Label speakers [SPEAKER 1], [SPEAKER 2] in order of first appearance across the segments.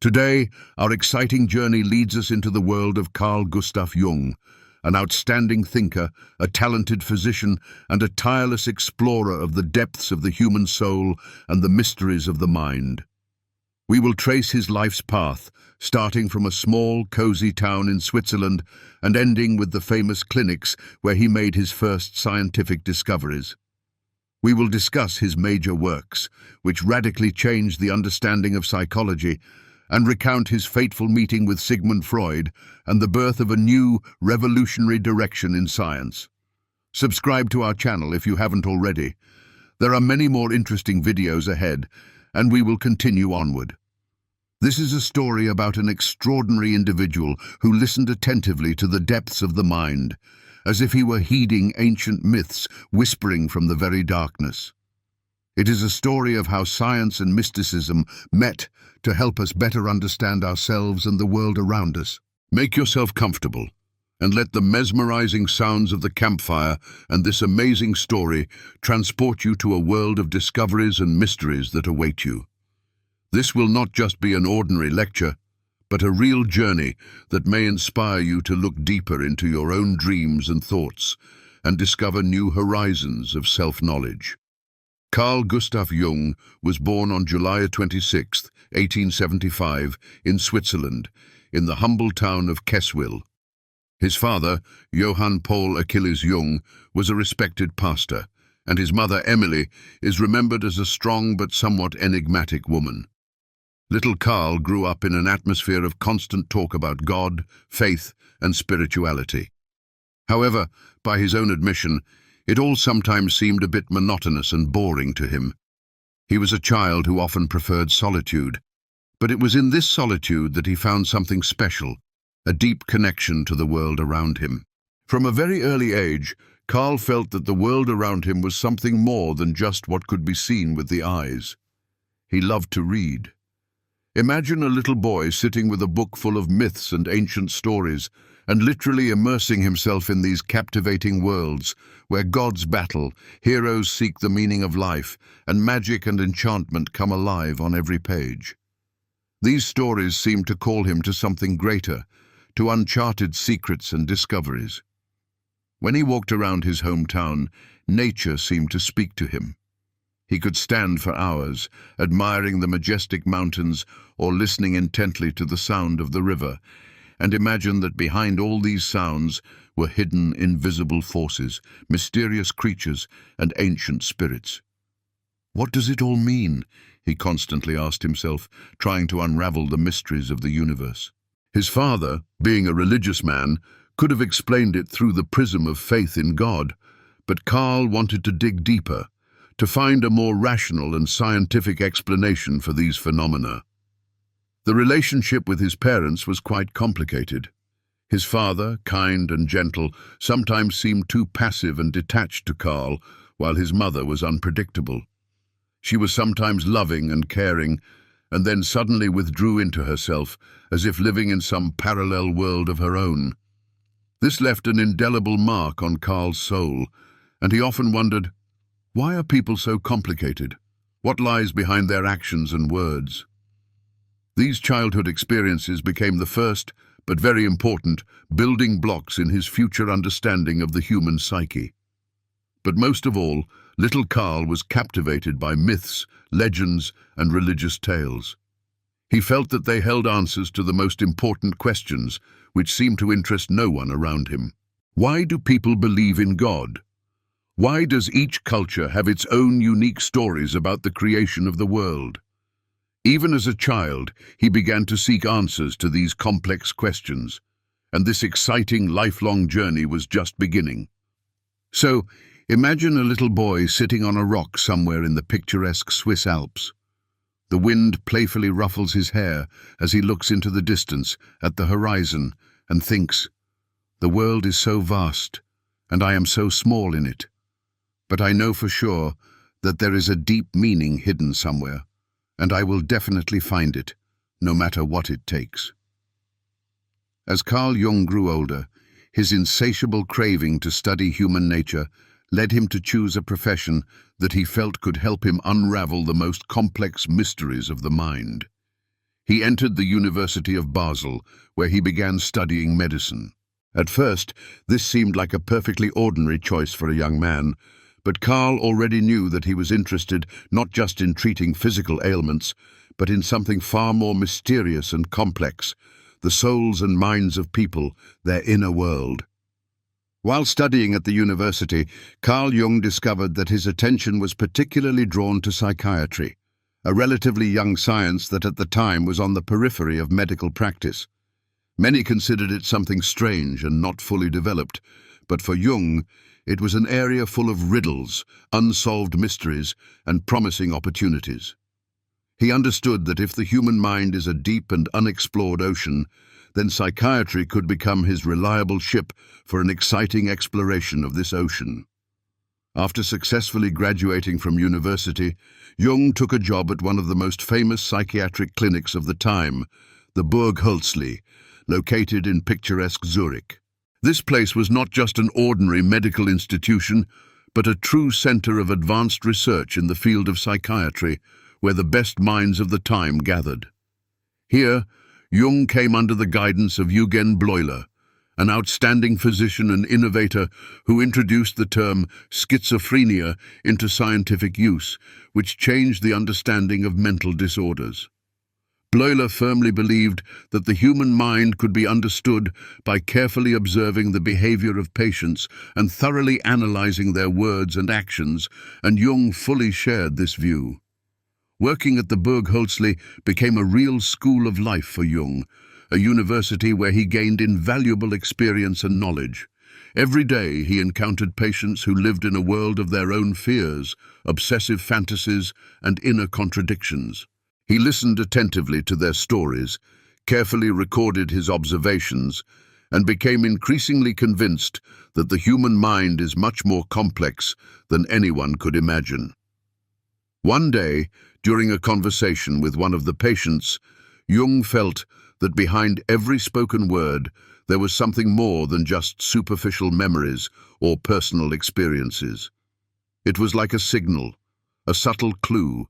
[SPEAKER 1] Today, our exciting journey leads us into the world of Carl Gustav Jung, an outstanding thinker, a talented physician, and a tireless explorer of the depths of the human soul and the mysteries of the mind. We will trace his life's path, starting from a small, cozy town in Switzerland and ending with the famous clinics where he made his first scientific discoveries. We will discuss his major works, which radically changed the understanding of psychology, and recount his fateful meeting with Sigmund Freud and the birth of a new, revolutionary direction in science. Subscribe to our channel if you haven't already. There are many more interesting videos ahead, and we will continue onward. This is a story about an extraordinary individual who listened attentively to the depths of the mind, as if he were heeding ancient myths whispering from the very darkness. It is a story of how science and mysticism met to help us better understand ourselves and the world around us. Make yourself comfortable and let the mesmerizing sounds of the campfire and this amazing story transport you to a world of discoveries and mysteries that await you. This will not just be an ordinary lecture, but a real journey that may inspire you to look deeper into your own dreams and thoughts and discover new horizons of self-knowledge. Carl Gustav Jung was born on July 26, 1875, in Switzerland, in the humble town of Keswil. His father, Johann Paul Achilles Jung, was a respected pastor, and his mother, Emily, is remembered as a strong but somewhat enigmatic woman. Little Carl grew up in an atmosphere of constant talk about God, faith, and spirituality. However, by his own admission, it all sometimes seemed a bit monotonous and boring to him. He was a child who often preferred solitude, but it was in this solitude that he found something special, a deep connection to the world around him. From a very early age, Carl felt that the world around him was something more than just what could be seen with the eyes. He loved to read. Imagine a little boy sitting with a book full of myths and ancient stories, and literally immersing himself in these captivating worlds, where gods battle, heroes seek the meaning of life, and magic and enchantment come alive on every page. These stories seemed to call him to something greater, to uncharted secrets and discoveries. When he walked around his hometown, nature seemed to speak to him. He could stand for hours, admiring the majestic mountains or listening intently to the sound of the river, and imagine that behind all these sounds were hidden invisible forces, mysterious creatures, and ancient spirits. What does it all mean? He constantly asked himself, trying to unravel the mysteries of the universe. His father, being a religious man, could have explained it through the prism of faith in God, but Carl wanted to dig deeper, to find a more rational and scientific explanation for these phenomena. The relationship with his parents was quite complicated. His father, kind and gentle, sometimes seemed too passive and detached to Carl, while his mother was unpredictable. She was sometimes loving and caring, and then suddenly withdrew into herself, as if living in some parallel world of her own. This left an indelible mark on Carl's soul, and he often wondered, why are people so complicated? What lies behind their actions and words? These childhood experiences became the first, but very important, building blocks in his future understanding of the human psyche. But most of all, little Carl was captivated by myths, legends, and religious tales. He felt that they held answers to the most important questions, which seemed to interest no one around him. Why do people believe in God? Why does each culture have its own unique stories about the creation of the world? Even as a child, he began to seek answers to these complex questions, and this exciting lifelong journey was just beginning. So, imagine a little boy sitting on a rock somewhere in the picturesque Swiss Alps. The wind playfully ruffles his hair as he looks into the distance, at the horizon, and thinks, "The world is so vast, and I am so small in it. But I know for sure that there is a deep meaning hidden somewhere, and I will definitely find it, no matter what it takes." As Carl Jung grew older, his insatiable craving to study human nature led him to choose a profession that he felt could help him unravel the most complex mysteries of the mind. He entered the University of Basel, where he began studying medicine. At first, this seemed like a perfectly ordinary choice for a young man, but Carl already knew that he was interested not just in treating physical ailments, but in something far more mysterious and complex, the souls and minds of people, their inner world. While studying at the university, Carl Jung discovered that his attention was particularly drawn to psychiatry, a relatively young science that at the time was on the periphery of medical practice. Many considered it something strange and not fully developed, but for Jung, it was an area full of riddles, unsolved mysteries, and promising opportunities. He understood that if the human mind is a deep and unexplored ocean, then psychiatry could become his reliable ship for an exciting exploration of this ocean. After successfully graduating from university, Jung took a job at one of the most famous psychiatric clinics of the time, the Burg Hölzli, located in picturesque Zurich. This place was not just an ordinary medical institution, but a true center of advanced research in the field of psychiatry, where the best minds of the time gathered. Here, Jung came under the guidance of Eugen Bleuler, an outstanding physician and innovator who introduced the term schizophrenia into scientific use, which changed the understanding of mental disorders. Bleuler firmly believed that the human mind could be understood by carefully observing the behavior of patients and thoroughly analyzing their words and actions, and Jung fully shared this view. Working at the Burg Hölzli became a real school of life for Jung, a university where he gained invaluable experience and knowledge. Every day he encountered patients who lived in a world of their own fears, obsessive fantasies, and inner contradictions. He listened attentively to their stories, carefully recorded his observations, and became increasingly convinced that the human mind is much more complex than anyone could imagine. One day, during a conversation with one of the patients, Jung felt that behind every spoken word there was something more than just superficial memories or personal experiences. It was like a signal, a subtle clue,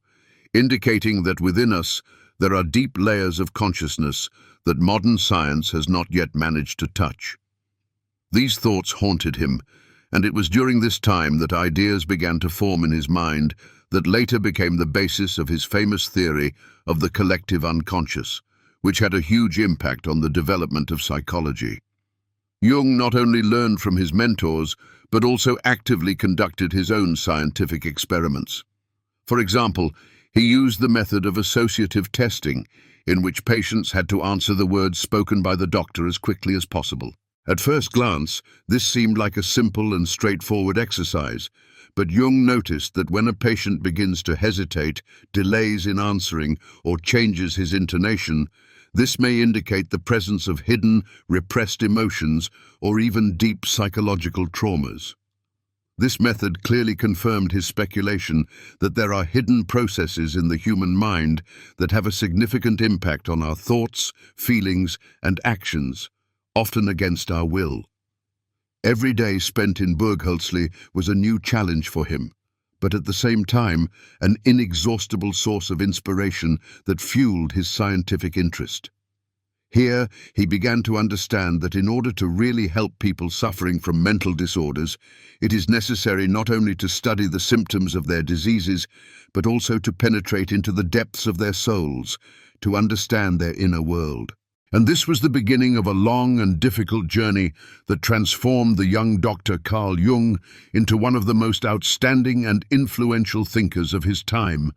[SPEAKER 1] indicating that within us there are deep layers of consciousness that modern science has not yet managed to touch. These thoughts haunted him, and it was during this time that ideas began to form in his mind that later became the basis of his famous theory of the collective unconscious, which had a huge impact on the development of psychology. Jung not only learned from his mentors, but also actively conducted his own scientific experiments. For example, he used the method of associative testing, in which patients had to answer the words spoken by the doctor as quickly as possible. At first glance, this seemed like a simple and straightforward exercise, but Jung noticed that when a patient begins to hesitate, delays in answering, or changes his intonation, this may indicate the presence of hidden, repressed emotions or even deep psychological traumas. This method clearly confirmed his speculation that there are hidden processes in the human mind that have a significant impact on our thoughts, feelings, and actions, often against our will. Every day spent in Burg Hölzli was a new challenge for him, but at the same time, an inexhaustible source of inspiration that fueled his scientific interest. Here, he began to understand that in order to really help people suffering from mental disorders, it is necessary not only to study the symptoms of their diseases, but also to penetrate into the depths of their souls, to understand their inner world. And this was the beginning of a long and difficult journey that transformed the young Dr. Carl Jung into one of the most outstanding and influential thinkers of his time,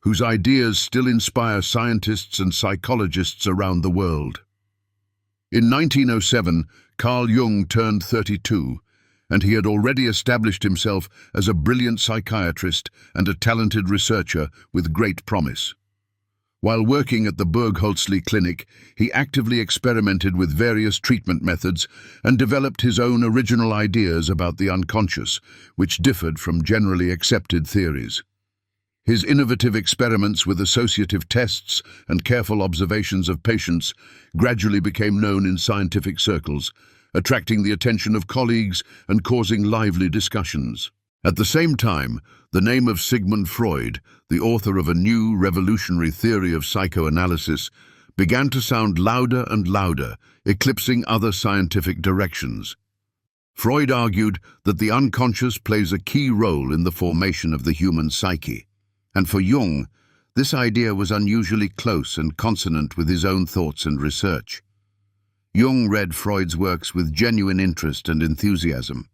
[SPEAKER 1] whose ideas still inspire scientists and psychologists around the world. In 1907, Carl Jung turned 32, and he had already established himself as a brilliant psychiatrist and a talented researcher with great promise. While working at the Burg Hölzli clinic, he actively experimented with various treatment methods and developed his own original ideas about the unconscious, which differed from generally accepted theories. His innovative experiments with associative tests and careful observations of patients gradually became known in scientific circles, attracting the attention of colleagues and causing lively discussions. At the same time, the name of Sigmund Freud, the author of a new revolutionary theory of psychoanalysis, began to sound louder and louder, eclipsing other scientific directions. Freud argued that the unconscious plays a key role in the formation of the human psyche, and for Jung, this idea was unusually close and consonant with his own thoughts and research. Jung read Freud's works with genuine interest and enthusiasm.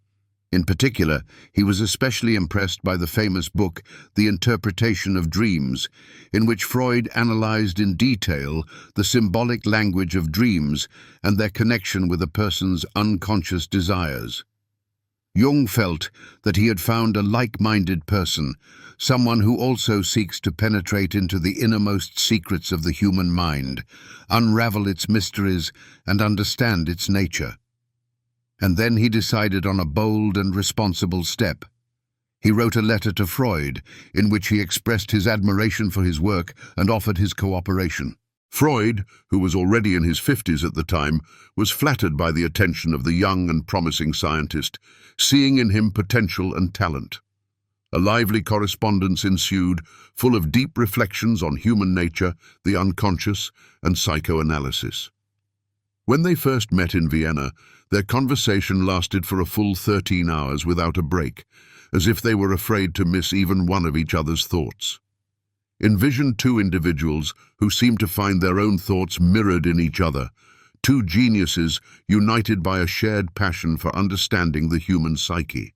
[SPEAKER 1] In particular, he was especially impressed by the famous book, The Interpretation of Dreams, in which Freud analyzed in detail the symbolic language of dreams and their connection with a person's unconscious desires. Jung felt that he had found a like-minded person, someone who also seeks to penetrate into the innermost secrets of the human mind, unravel its mysteries, and understand its nature. And then he decided on a bold and responsible step. He wrote a letter to Freud, in which he expressed his admiration for his work and offered his cooperation. Freud, who was already in his 50s at the time, was flattered by the attention of the young and promising scientist, seeing in him potential and talent. A lively correspondence ensued, full of deep reflections on human nature, the unconscious, and psychoanalysis. When they first met in Vienna, their conversation lasted for a full 13 hours without a break, as if they were afraid to miss even one of each other's thoughts. Envision two individuals who seemed to find their own thoughts mirrored in each other, two geniuses united by a shared passion for understanding the human psyche.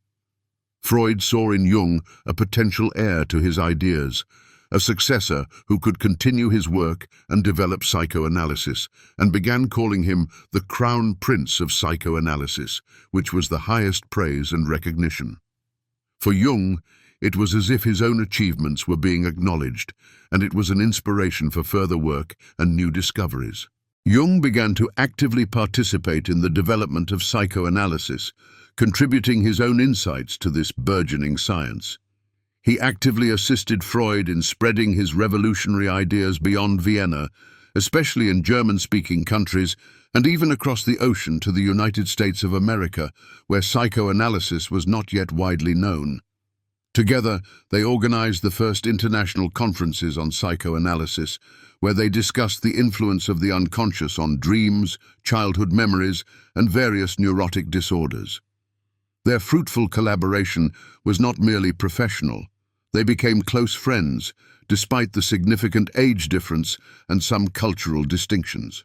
[SPEAKER 1] Freud saw in Jung a potential heir to his ideas, a successor who could continue his work and develop psychoanalysis, and began calling him the crown prince of psychoanalysis, which was the highest praise and recognition. For Jung, it was as if his own achievements were being acknowledged, and it was an inspiration for further work and new discoveries. Jung began to actively participate in the development of psychoanalysis, contributing his own insights to this burgeoning science. He actively assisted Freud in spreading his revolutionary ideas beyond Vienna, especially in German-speaking countries, and even across the ocean to the United States of America, where psychoanalysis was not yet widely known. Together, they organized the first international conferences on psychoanalysis, where they discussed the influence of the unconscious on dreams, childhood memories, and various neurotic disorders. Their fruitful collaboration was not merely professional. They became close friends, despite the significant age difference and some cultural distinctions.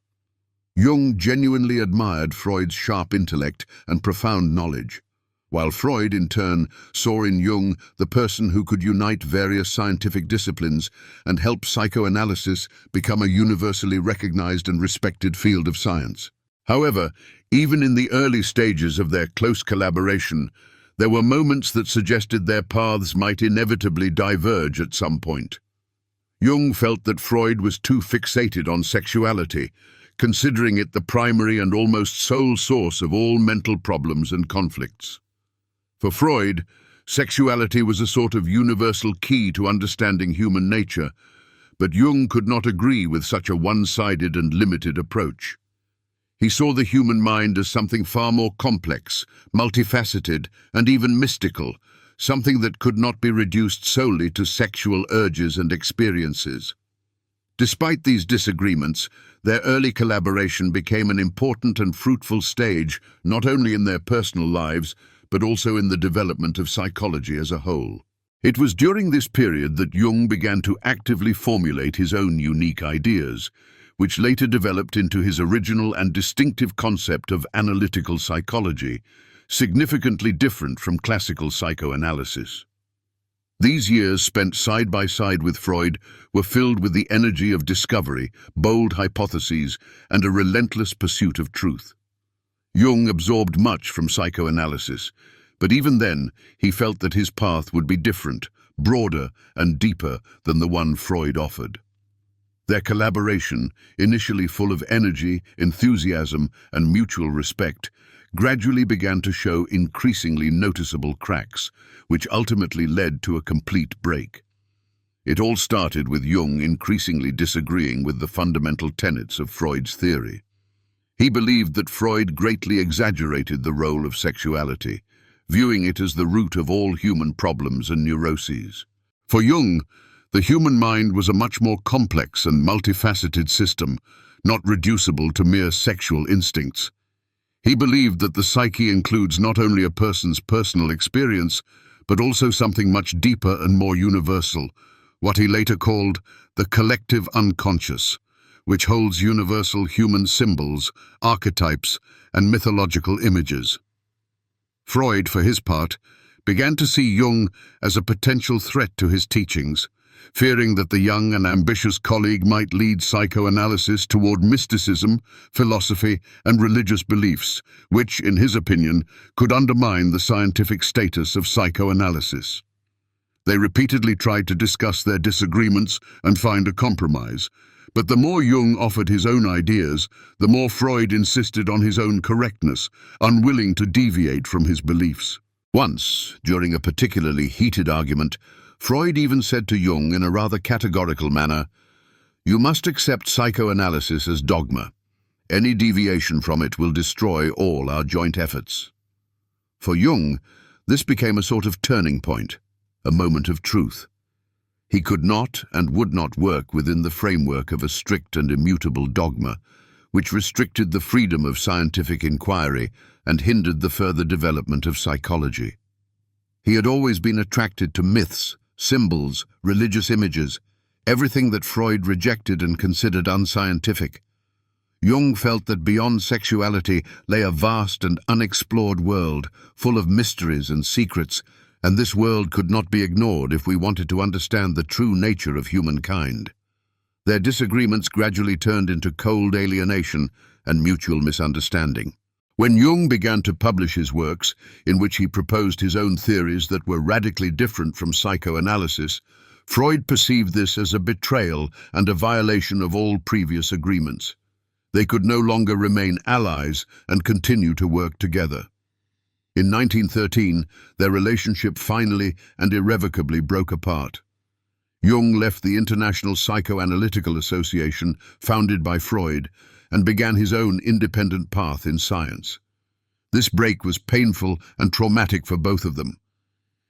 [SPEAKER 1] Jung genuinely admired Freud's sharp intellect and profound knowledge, while Freud, in turn, saw in Jung the person who could unite various scientific disciplines and help psychoanalysis become a universally recognized and respected field of science. However, even in the early stages of their close collaboration, there were moments that suggested their paths might inevitably diverge at some point. Jung felt that Freud was too fixated on sexuality, considering it the primary and almost sole source of all mental problems and conflicts. For Freud, sexuality was a sort of universal key to understanding human nature, but Jung could not agree with such a one-sided and limited approach. He saw the human mind as something far more complex, multifaceted, and even mystical, something that could not be reduced solely to sexual urges and experiences. Despite these disagreements, their early collaboration became an important and fruitful stage, not only in their personal lives, but also in the development of psychology as a whole. It was during this period that Jung began to actively formulate his own unique ideas, which later developed into his original and distinctive concept of analytical psychology, significantly different from classical psychoanalysis. These years spent side by side with Freud were filled with the energy of discovery, bold hypotheses, and a relentless pursuit of truth. Jung absorbed much from psychoanalysis, but even then he felt that his path would be different, broader, and deeper than the one Freud offered. Their collaboration, initially full of energy, enthusiasm, and mutual respect, gradually began to show increasingly noticeable cracks, which ultimately led to a complete break. It all started with Jung increasingly disagreeing with the fundamental tenets of Freud's theory. He believed that Freud greatly exaggerated the role of sexuality, viewing it as the root of all human problems and neuroses. For Jung, the human mind was a much more complex and multifaceted system, not reducible to mere sexual instincts. He believed that the psyche includes not only a person's personal experience, but also something much deeper and more universal, what he later called the collective unconscious, which holds universal human symbols, archetypes, and mythological images. Freud, for his part, began to see Jung as a potential threat to his teachings, fearing that the young and ambitious colleague might lead psychoanalysis toward mysticism, philosophy, and religious beliefs, which, in his opinion, could undermine the scientific status of psychoanalysis. They repeatedly tried to discuss their disagreements and find a compromise, but the more Jung offered his own ideas, the more Freud insisted on his own correctness, unwilling to deviate from his beliefs. Once, during a particularly heated argument, Freud even said to Jung in a rather categorical manner, "You must accept psychoanalysis as dogma. Any deviation from it will destroy all our joint efforts." For Jung, this became a sort of turning point, a moment of truth. He could not and would not work within the framework of a strict and immutable dogma, which restricted the freedom of scientific inquiry and hindered the further development of psychology. He had always been attracted to myths, symbols, religious images, everything that Freud rejected and considered unscientific. Jung felt that beyond sexuality lay a vast and unexplored world, full of mysteries and secrets, and this world could not be ignored if we wanted to understand the true nature of humankind. Their disagreements gradually turned into cold alienation and mutual misunderstanding. When Jung began to publish his works, in which he proposed his own theories that were radically different from psychoanalysis, Freud perceived this as a betrayal and a violation of all previous agreements. They could no longer remain allies and continue to work together. In 1913, their relationship finally and irrevocably broke apart. Jung left the International Psychoanalytical Association, founded by Freud, and began his own independent path in science. This break was painful and traumatic for both of them.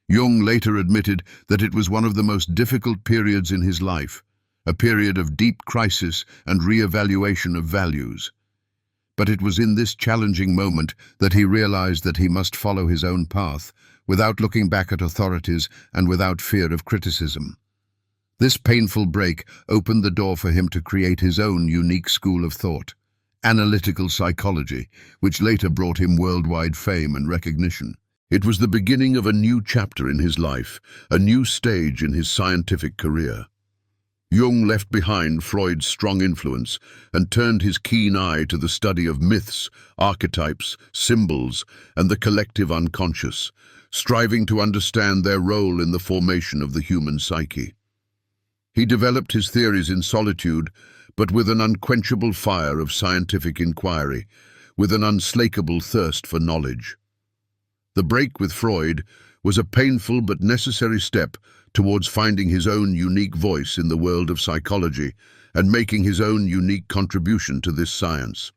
[SPEAKER 1] Jung later admitted that it was one of the most difficult periods in his life, a period of deep crisis and re-evaluation of values. But it was in this challenging moment that he realized that he must follow his own path, without looking back at authorities and without fear of criticism. This painful break opened the door for him to create his own unique school of thought, analytical psychology, which later brought him worldwide fame and recognition. It was the beginning of a new chapter in his life, a new stage in his scientific career. Jung left behind Freud's strong influence and turned his keen eye to the study of myths, archetypes, symbols, and the collective unconscious, striving to understand their role in the formation of the human psyche. He developed his theories in solitude, but with an unquenchable fire of scientific inquiry, with an unslakable thirst for knowledge. The break with Freud was a painful but necessary step towards finding his own unique voice in the world of psychology and making his own unique contribution to this science.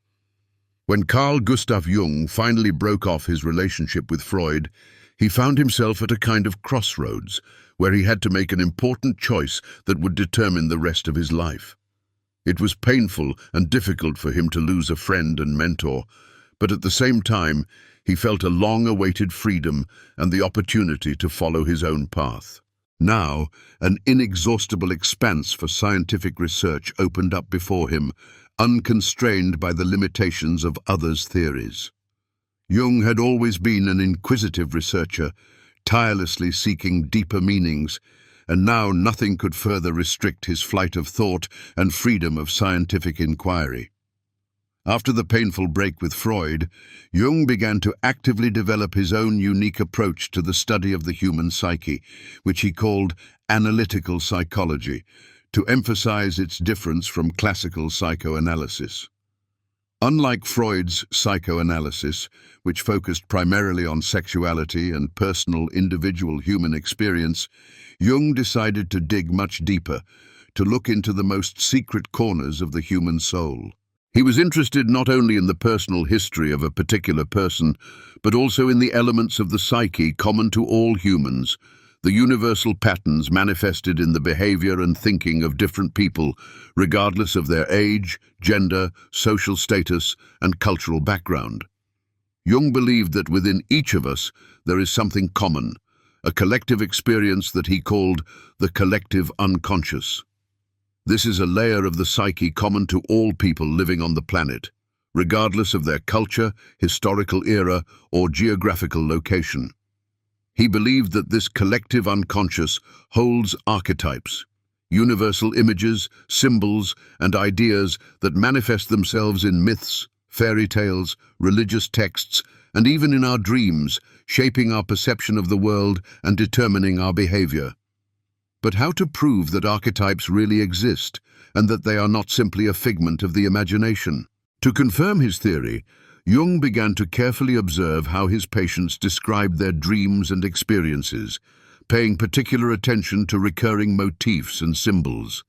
[SPEAKER 1] When Carl Gustav Jung finally broke off his relationship with Freud, he found himself at a kind of crossroads, where he had to make an important choice that would determine the rest of his life. It was painful and difficult for him to lose a friend and mentor, but at the same time, he felt a long-awaited freedom and the opportunity to follow his own path. Now, an inexhaustible expanse for scientific research opened up before him, unconstrained by the limitations of others' theories. Jung had always been an inquisitive researcher, tirelessly seeking deeper meanings, and now nothing could further restrict his flight of thought and freedom of scientific inquiry. After the painful break with Freud, Jung began to actively develop his own unique approach to the study of the human psyche, which he called analytical psychology, to emphasize its difference from classical psychoanalysis. Unlike Freud's psychoanalysis, which focused primarily on sexuality and personal individual human experience, Jung decided to dig much deeper, to look into the most secret corners of the human soul. He was interested not only in the personal history of a particular person, but also in the elements of the psyche common to all humans, the universal patterns manifested in the behavior and thinking of different people, regardless of their age, gender, social status, and cultural background. Jung believed that within each of us there is something common, a collective experience that he called the collective unconscious. This is a layer of the psyche common to all people living on the planet, regardless of their culture, historical era, or geographical location. He believed that this collective unconscious holds archetypes, universal images, symbols, and ideas that manifest themselves in myths, fairy tales, religious texts, and even in our dreams, shaping our perception of the world and determining our behavior. But how to prove that archetypes really exist and that they are not simply a figment of the imagination? To confirm his theory, Jung began to carefully observe how his patients described their dreams and experiences, paying particular attention to recurring motifs and symbols.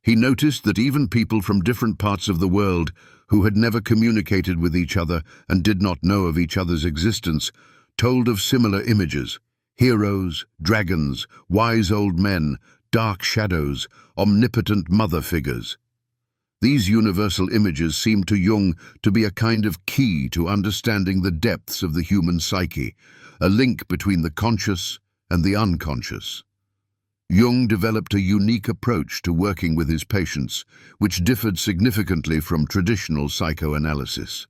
[SPEAKER 1] He noticed that even people from different parts of the world who had never communicated with each other and did not know of each other's existence told of similar images: heroes, dragons, wise old men, dark shadows, omnipotent mother figures. These universal images seemed to Jung to be a kind of key to understanding the depths of the human psyche, a link between the conscious and the unconscious. Jung developed a unique approach to working with his patients, which differed significantly from traditional psychoanalysis.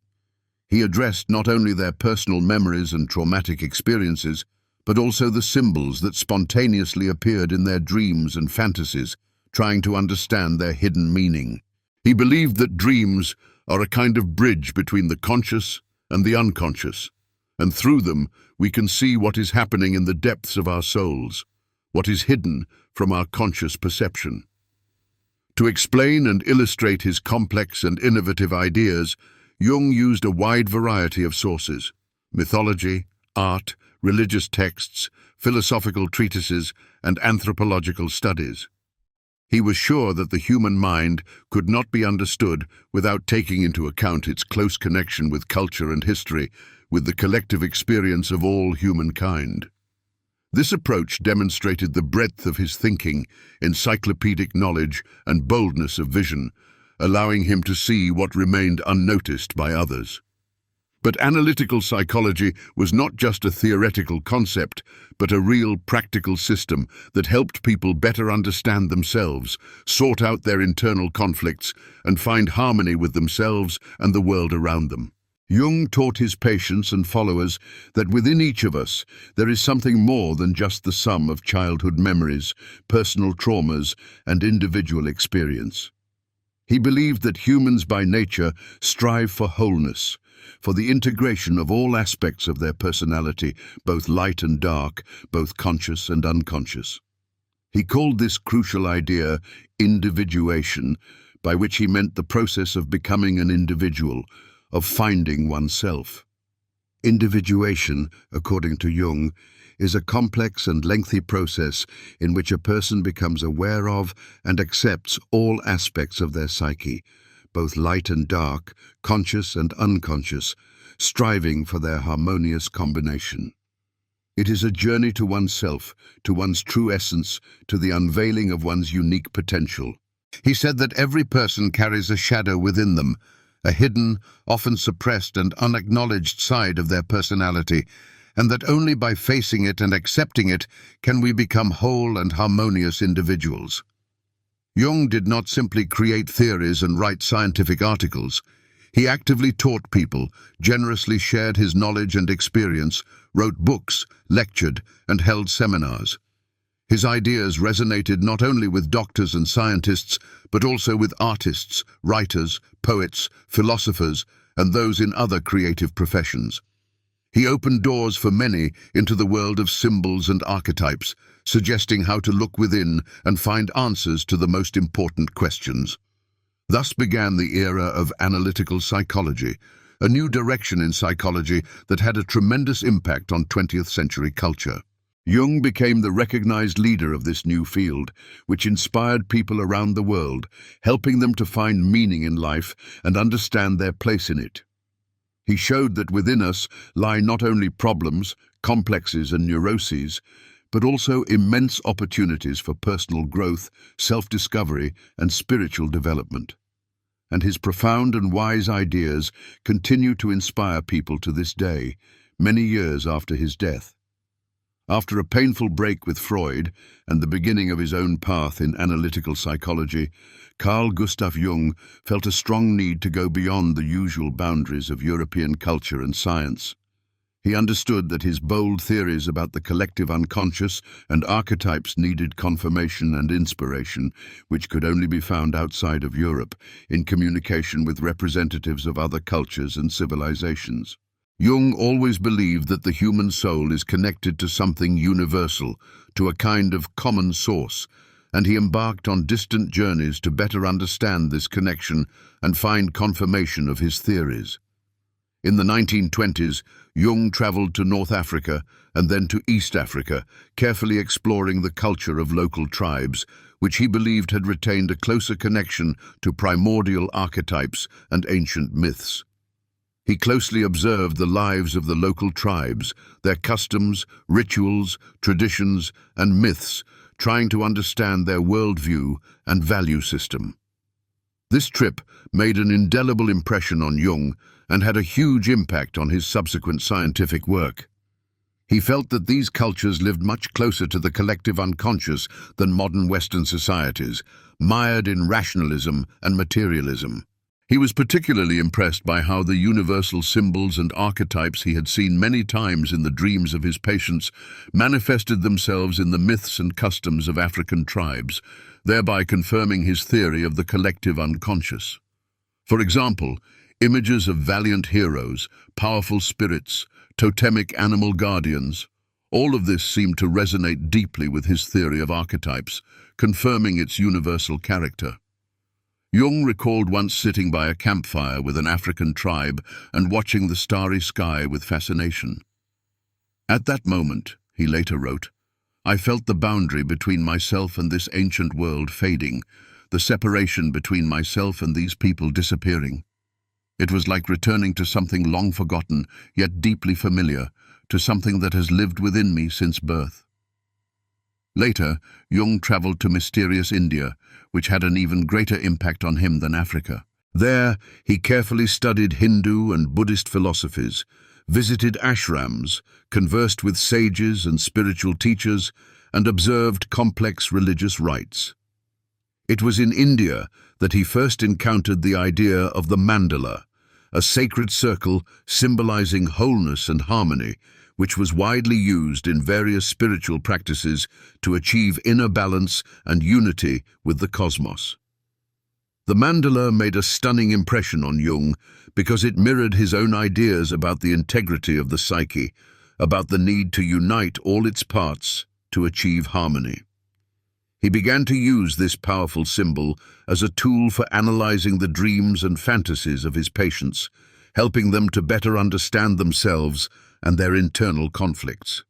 [SPEAKER 1] He addressed not only their personal memories and traumatic experiences, but also the symbols that spontaneously appeared in their dreams and fantasies, trying to understand their hidden meaning. He believed that dreams are a kind of bridge between the conscious and the unconscious, and through them we can see what is happening in the depths of our souls, what is hidden from our conscious perception. To explain and illustrate his complex and innovative ideas, Jung used a wide variety of sources: mythology, art, religious texts, philosophical treatises, and anthropological studies. He was sure that the human mind could not be understood without taking into account its close connection with culture and history, with the collective experience of all humankind. This approach demonstrated the breadth of his thinking, encyclopedic knowledge, and boldness of vision, allowing him to see what remained unnoticed by others. But analytical psychology was not just a theoretical concept, but a real practical system that helped people better understand themselves, sort out their internal conflicts, and find harmony with themselves and the world around them. Jung taught his patients and followers that within each of us there is something more than just the sum of childhood memories, personal traumas, and individual experience. He believed that humans by nature strive for wholeness, for the integration of all aspects of their personality, both light and dark, both conscious and unconscious. He called this crucial idea individuation, by which he meant the process of becoming an individual, of finding oneself. Individuation, according to Jung, is a complex and lengthy process in which a person becomes aware of and accepts all aspects of their psyche, both light and dark, conscious and unconscious, striving for their harmonious combination. It is a journey to oneself, to one's true essence, to the unveiling of one's unique potential. He said that every person carries a shadow within them, a hidden, often suppressed and unacknowledged side of their personality, and that only by facing it and accepting it can we become whole and harmonious individuals. Jung did not simply create theories and write scientific articles. He actively taught people, generously shared his knowledge and experience, wrote books, lectured, and held seminars. His ideas resonated not only with doctors and scientists, but also with artists, writers, poets, philosophers, and those in other creative professions. He opened doors for many into the world of symbols and archetypes, suggesting how to look within and find answers to the most important questions. Thus began the era of analytical psychology, a new direction in psychology that had a tremendous impact on 20th century culture. Jung became the recognized leader of this new field, which inspired people around the world, helping them to find meaning in life and understand their place in it. He showed that within us lie not only problems, complexes, and neuroses, but also immense opportunities for personal growth, self-discovery, and spiritual development. And his profound and wise ideas continue to inspire people to this day, many years after his death. After a painful break with Freud and the beginning of his own path in analytical psychology, Carl Gustav Jung felt a strong need to go beyond the usual boundaries of European culture and science. He understood that his bold theories about the collective unconscious and archetypes needed confirmation and inspiration, which could only be found outside of Europe, in communication with representatives of other cultures and civilizations. Jung always believed that the human soul is connected to something universal, to a kind of common source, and he embarked on distant journeys to better understand this connection and find confirmation of his theories. In the 1920s, Jung traveled to North Africa and then to East Africa, carefully exploring the culture of local tribes, which he believed had retained a closer connection to primordial archetypes and ancient myths. He closely observed the lives of the local tribes, their customs, rituals, traditions, and myths, trying to understand their worldview and value system. This trip made an indelible impression on Jung and had a huge impact on his subsequent scientific work. He felt that these cultures lived much closer to the collective unconscious than modern Western societies, mired in rationalism and materialism. He was particularly impressed by how the universal symbols and archetypes he had seen many times in the dreams of his patients manifested themselves in the myths and customs of African tribes, thereby confirming his theory of the collective unconscious. For example, images of valiant heroes, powerful spirits, totemic animal guardians, all of this seemed to resonate deeply with his theory of archetypes, confirming its universal character. Jung recalled once sitting by a campfire with an African tribe and watching the starry sky with fascination. At that moment, he later wrote, I felt the boundary between myself and this ancient world fading, the separation between myself and these people disappearing. It was like returning to something long forgotten, yet deeply familiar, to something that has lived within me since birth. Later, Jung traveled to mysterious India, which had an even greater impact on him than Africa. There, he carefully studied Hindu and Buddhist philosophies, visited ashrams, conversed with sages and spiritual teachers, and observed complex religious rites. It was in India that he first encountered the idea of the mandala, a sacred circle symbolizing wholeness and harmony, which was widely used in various spiritual practices to achieve inner balance and unity with the cosmos. The mandala made a stunning impression on Jung because it mirrored his own ideas about the integrity of the psyche, about the need to unite all its parts to achieve harmony. He began to use this powerful symbol as a tool for analyzing the dreams and fantasies of his patients, helping them to better understand themselves and their internal conflicts.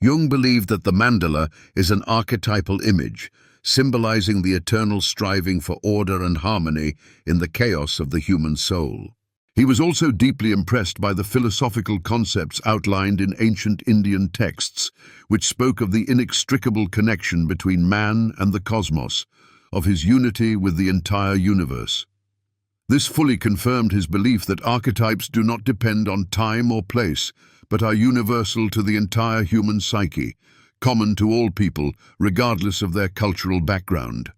[SPEAKER 1] Jung believed that the mandala is an archetypal image, symbolizing the eternal striving for order and harmony in the chaos of the human soul. He was also deeply impressed by the philosophical concepts outlined in ancient Indian texts, which spoke of the inextricable connection between man and the cosmos, of his unity with the entire universe. This fully confirmed his belief that archetypes do not depend on time or place, but are universal to the entire human psyche, common to all people, regardless of their cultural background.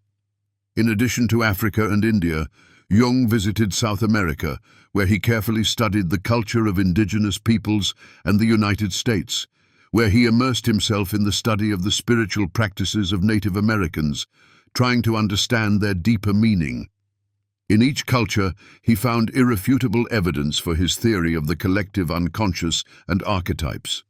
[SPEAKER 1] In addition to Africa and India, Jung visited South America, where he carefully studied the culture of indigenous peoples, and the United States, where he immersed himself in the study of the spiritual practices of Native Americans, trying to understand their deeper meaning. In each culture, he found irrefutable evidence for his theory of the collective unconscious and archetypes.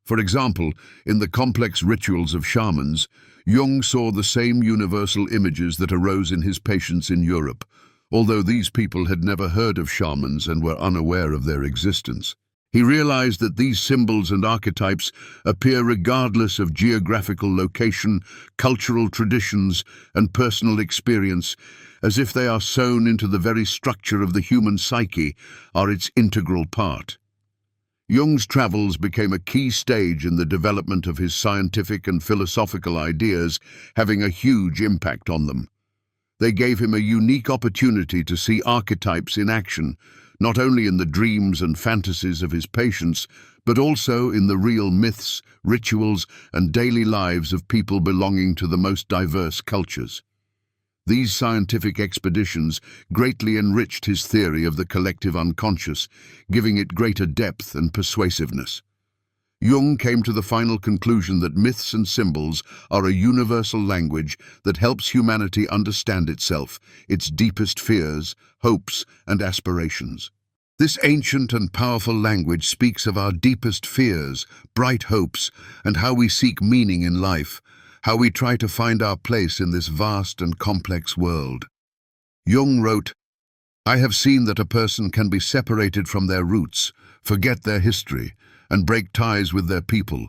[SPEAKER 1] For example, in the complex rituals of shamans, Jung saw the same universal images that arose in his patients in Europe, although these people had never heard of shamans and were unaware of their existence. He realized that these symbols and archetypes appear regardless of geographical location, cultural traditions, and personal experience, as if they are sewn into the very structure of the human psyche, are its integral part. Jung's travels became a key stage in the development of his scientific and philosophical ideas, having a huge impact on them. They gave him a unique opportunity to see archetypes in action, not only in the dreams and fantasies of his patients, but also in the real myths, rituals, and daily lives of people belonging to the most diverse cultures. These scientific expeditions greatly enriched his theory of the collective unconscious, giving it greater depth and persuasiveness. Jung came to the final conclusion that myths and symbols are a universal language that helps humanity understand itself, its deepest fears, hopes, and aspirations. This ancient and powerful language speaks of our deepest fears, bright hopes, and how we seek meaning in life, how we try to find our place in this vast and complex world. Jung wrote, "I have seen that a person can be separated from their roots, forget their history, and break ties with their people,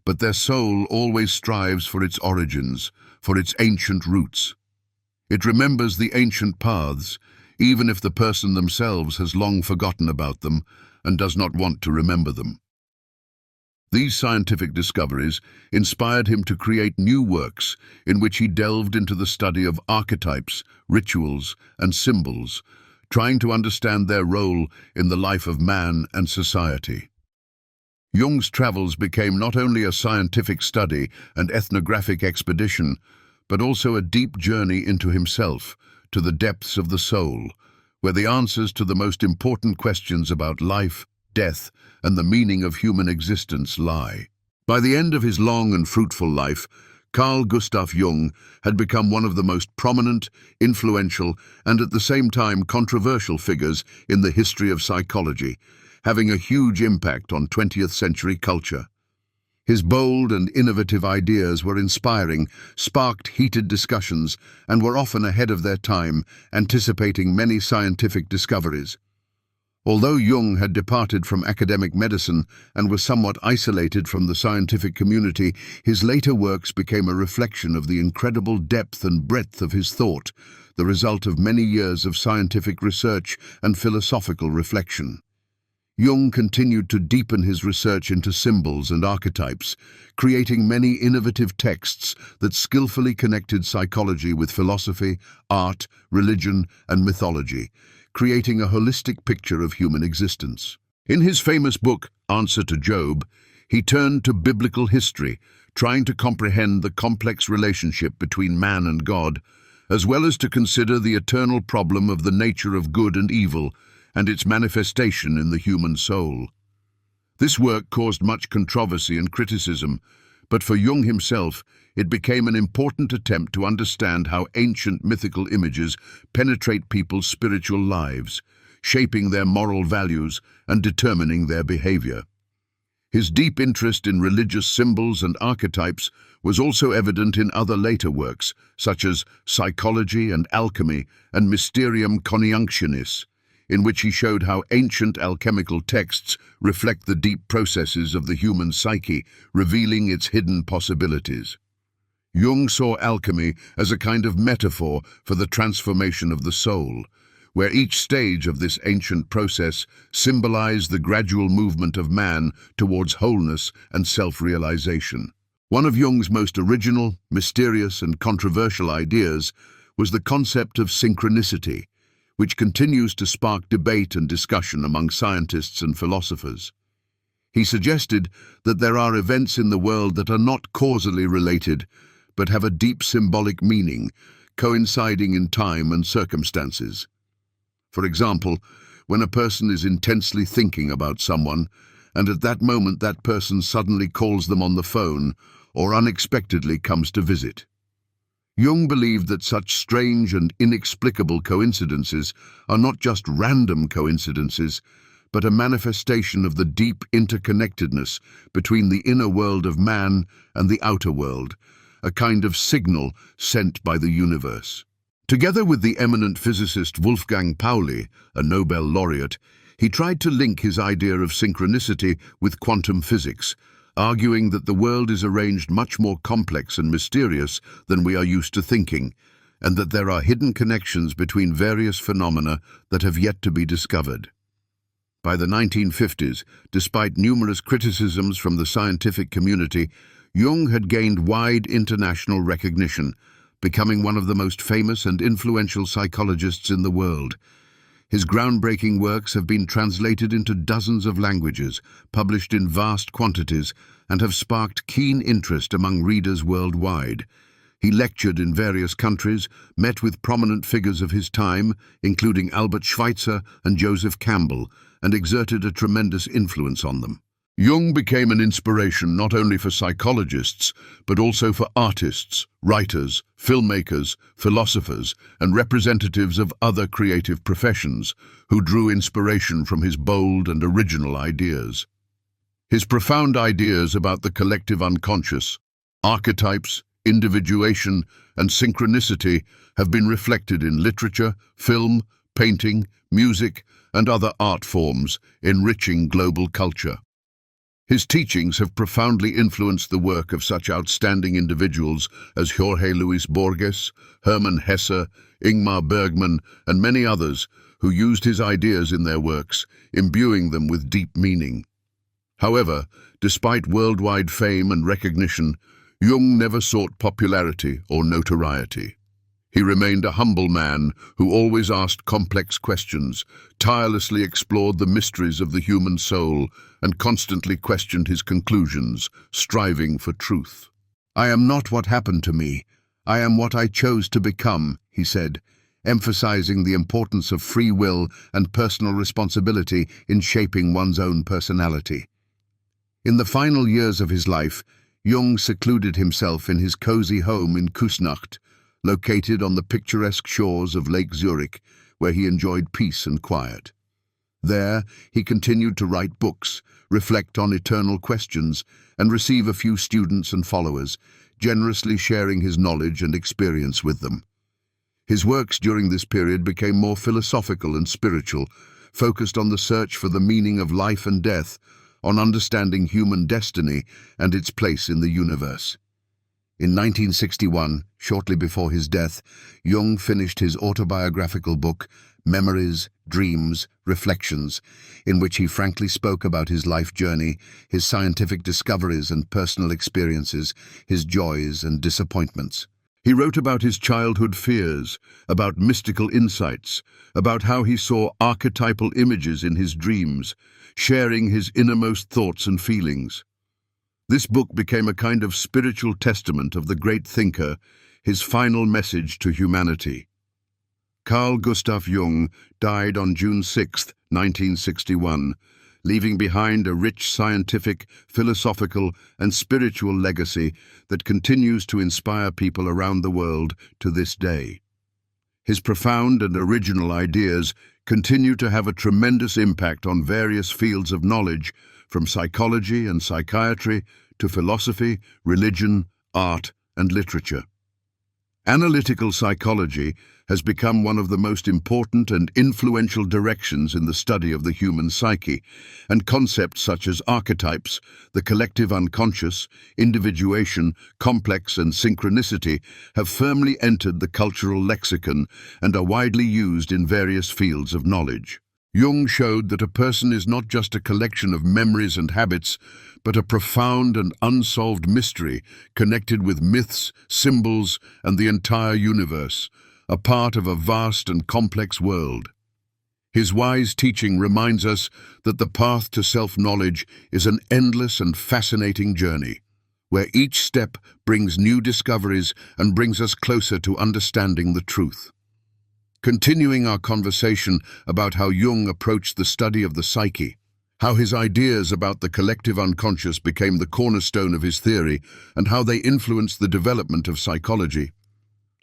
[SPEAKER 1] but their soul always strives for its origins, for its ancient roots. It remembers the ancient paths, even if the person themselves has long forgotten about them and does not want to remember them." These scientific discoveries inspired him to create new works in which he delved into the study of archetypes, rituals, and symbols, trying to understand their role in the life of man and society. Jung's travels became not only a scientific study and ethnographic expedition, but also a deep journey into himself, to the depths of the soul, where the answers to the most important questions about life, death, and the meaning of human existence lie. By the end of his long and fruitful life, Carl Gustav Jung had become one of the most prominent, influential, and at the same time controversial figures in the history of psychology, having a huge impact on 20th century culture. His bold and innovative ideas were inspiring, sparked heated discussions, and were often ahead of their time, anticipating many scientific discoveries. Although Jung had departed from academic medicine and was somewhat isolated from the scientific community, his later works became a reflection of the incredible depth and breadth of his thought, the result of many years of scientific research and philosophical reflection. Jung continued to deepen his research into symbols and archetypes, creating many innovative texts that skillfully connected psychology with philosophy, art, religion, and mythology, creating a holistic picture of human existence. In his famous book, Answer to Job, he turned to biblical history, trying to comprehend the complex relationship between man and God, as well as to consider the eternal problem of the nature of good and evil and its manifestation in the human soul. This work caused much controversy and criticism, but for Jung himself, it became an important attempt to understand how ancient mythical images penetrate people's spiritual lives, shaping their moral values and determining their behavior. His deep interest in religious symbols and archetypes was also evident in other later works, such as Psychology and Alchemy and Mysterium Coniunctionis, in which he showed how ancient alchemical texts reflect the deep processes of the human psyche, revealing its hidden possibilities. Jung saw alchemy as a kind of metaphor for the transformation of the soul, where each stage of this ancient process symbolized the gradual movement of man towards wholeness and self-realization. One of Jung's most original, mysterious, and controversial ideas was the concept of synchronicity, which continues to spark debate and discussion among scientists and philosophers. He suggested that there are events in the world that are not causally related, but have a deep symbolic meaning, coinciding in time and circumstances. For example, when a person is intensely thinking about someone, and at that moment that person suddenly calls them on the phone or unexpectedly comes to visit. Jung believed that such strange and inexplicable coincidences are not just random coincidences, but a manifestation of the deep interconnectedness between the inner world of man and the outer world, a kind of signal sent by the universe. Together with the eminent physicist Wolfgang Pauli, a Nobel laureate, he tried to link his idea of synchronicity with quantum physics, arguing that the world is arranged much more complex and mysterious than we are used to thinking, and that there are hidden connections between various phenomena that have yet to be discovered. By the 1950s, despite numerous criticisms from the scientific community, Jung had gained wide international recognition, becoming one of the most famous and influential psychologists in the world. His groundbreaking works have been translated into dozens of languages, published in vast quantities, and have sparked keen interest among readers worldwide. He lectured in various countries, met with prominent figures of his time, including Albert Schweitzer and Joseph Campbell, and exerted a tremendous influence on them. Jung became an inspiration not only for psychologists, but also for artists, writers, filmmakers, philosophers, and representatives of other creative professions who drew inspiration from his bold and original ideas. His profound ideas about the collective unconscious, archetypes, individuation, and synchronicity have been reflected in literature, film, painting, music, and other art forms, enriching global culture. His teachings have profoundly influenced the work of such outstanding individuals as Jorge Luis Borges, Hermann Hesse, Ingmar Bergman, and many others who used his ideas in their works, imbuing them with deep meaning. However, despite worldwide fame and recognition, Jung never sought popularity or notoriety. He remained a humble man who always asked complex questions, tirelessly explored the mysteries of the human soul, and constantly questioned his conclusions, striving for truth. "I am not what happened to me. I am what I chose to become," he said, emphasizing the importance of free will and personal responsibility in shaping one's own personality. In the final years of his life, Jung secluded himself in his cozy home in Küsnacht, located on the picturesque shores of Lake Zurich, where he enjoyed peace and quiet. There, he continued to write books, reflect on eternal questions, and receive a few students and followers, generously sharing his knowledge and experience with them. His works during this period became more philosophical and spiritual, focused on the search for the meaning of life and death, on understanding human destiny and its place in the universe. In 1961, shortly before his death, Jung finished his autobiographical book, Memories, Dreams, Reflections, in which he frankly spoke about his life journey, his scientific discoveries and personal experiences, his joys and disappointments. He wrote about his childhood fears, about mystical insights, about how he saw archetypal images in his dreams, sharing his innermost thoughts and feelings. This book became a kind of spiritual testament of the great thinker, his final message to humanity. Carl Gustav Jung died on June 6, 1961, leaving behind a rich scientific, philosophical, and spiritual legacy that continues to inspire people around the world to this day. His profound and original ideas continue to have a tremendous impact on various fields of knowledge, from psychology and psychiatry to philosophy, religion, art, and literature. Analytical psychology has become one of the most important and influential directions in the study of the human psyche, and concepts such as archetypes, the collective unconscious, individuation, complex, and synchronicity have firmly entered the cultural lexicon and are widely used in various fields of knowledge. Jung showed that a person is not just a collection of memories and habits, but a profound and unsolved mystery connected with myths, symbols, and the entire universe, a part of a vast and complex world. His wise teaching reminds us that the path to self-knowledge is an endless and fascinating journey, where each step brings new discoveries and brings us closer to understanding the truth. Continuing our conversation about how Jung approached the study of the psyche, how his ideas about the collective unconscious became the cornerstone of his theory, and how they influenced the development of psychology.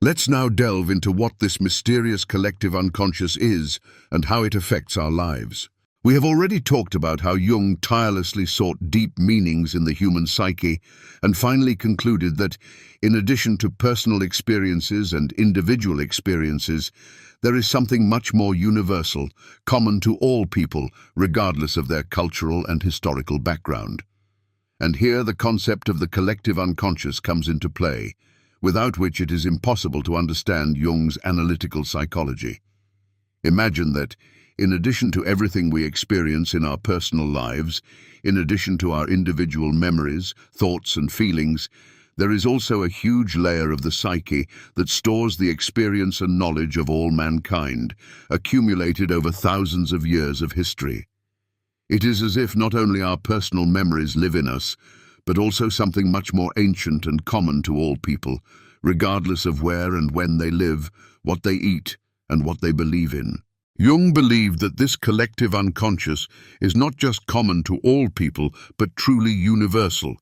[SPEAKER 1] Let's now delve into what this mysterious collective unconscious is and how it affects our lives. We have already talked about how Jung tirelessly sought deep meanings in the human psyche and finally concluded that, in addition to personal experiences and individual experiences, there is something much more universal, common to all people, regardless of their cultural and historical background. And here the concept of the collective unconscious comes into play, without which it is impossible to understand Jung's analytical psychology. Imagine that, In addition to everything we experience in our personal lives, in addition to our individual memories, thoughts and feelings, there is also a huge layer of the psyche that stores the experience and knowledge of all mankind, accumulated over thousands of years of history. It is as if not only our personal memories live in us, but also something much more ancient and common to all people, regardless of where and when they live, what they eat, and what they believe in. Jung believed that this collective unconscious is not just common to all people, but truly universal.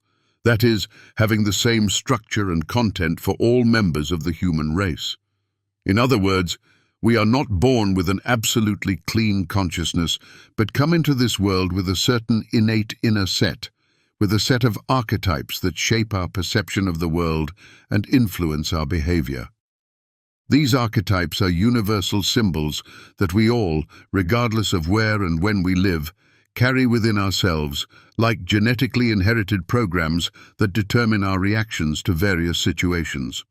[SPEAKER 1] That is, having the same structure and content for all members of the human race. In other words, we are not born with an absolutely clean consciousness, but come into this world with a certain innate inner set, with a set of archetypes that shape our perception of the world and influence our behavior. These archetypes are universal symbols that we all, regardless of where and when we live, carry within ourselves, like genetically inherited programs that determine our reactions to various situations.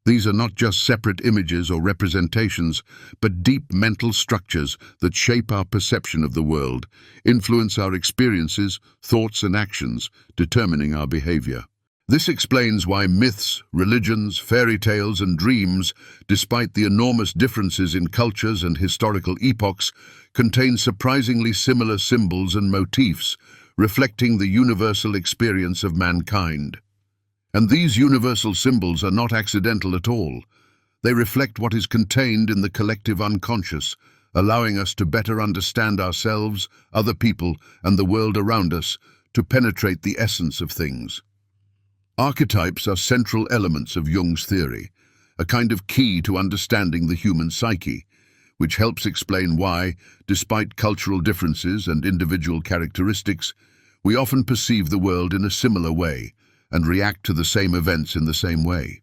[SPEAKER 1] These are not just separate images or representations, but deep mental structures that shape our perception of the world, influence our experiences, thoughts and actions, determining our behavior. This explains why myths, religions, fairy tales and dreams, despite the enormous differences in cultures and historical epochs, contain surprisingly similar symbols and motifs, reflecting the universal experience of mankind. And these universal symbols are not accidental at all. They reflect what is contained in the collective unconscious, allowing us to better understand ourselves, other people, and the world around us, to penetrate the essence of things. Archetypes are central elements of Jung's theory, a kind of key to understanding the human psyche, which helps explain why, despite cultural differences and individual characteristics, we often perceive the world in a similar way and react to the same events in the same way.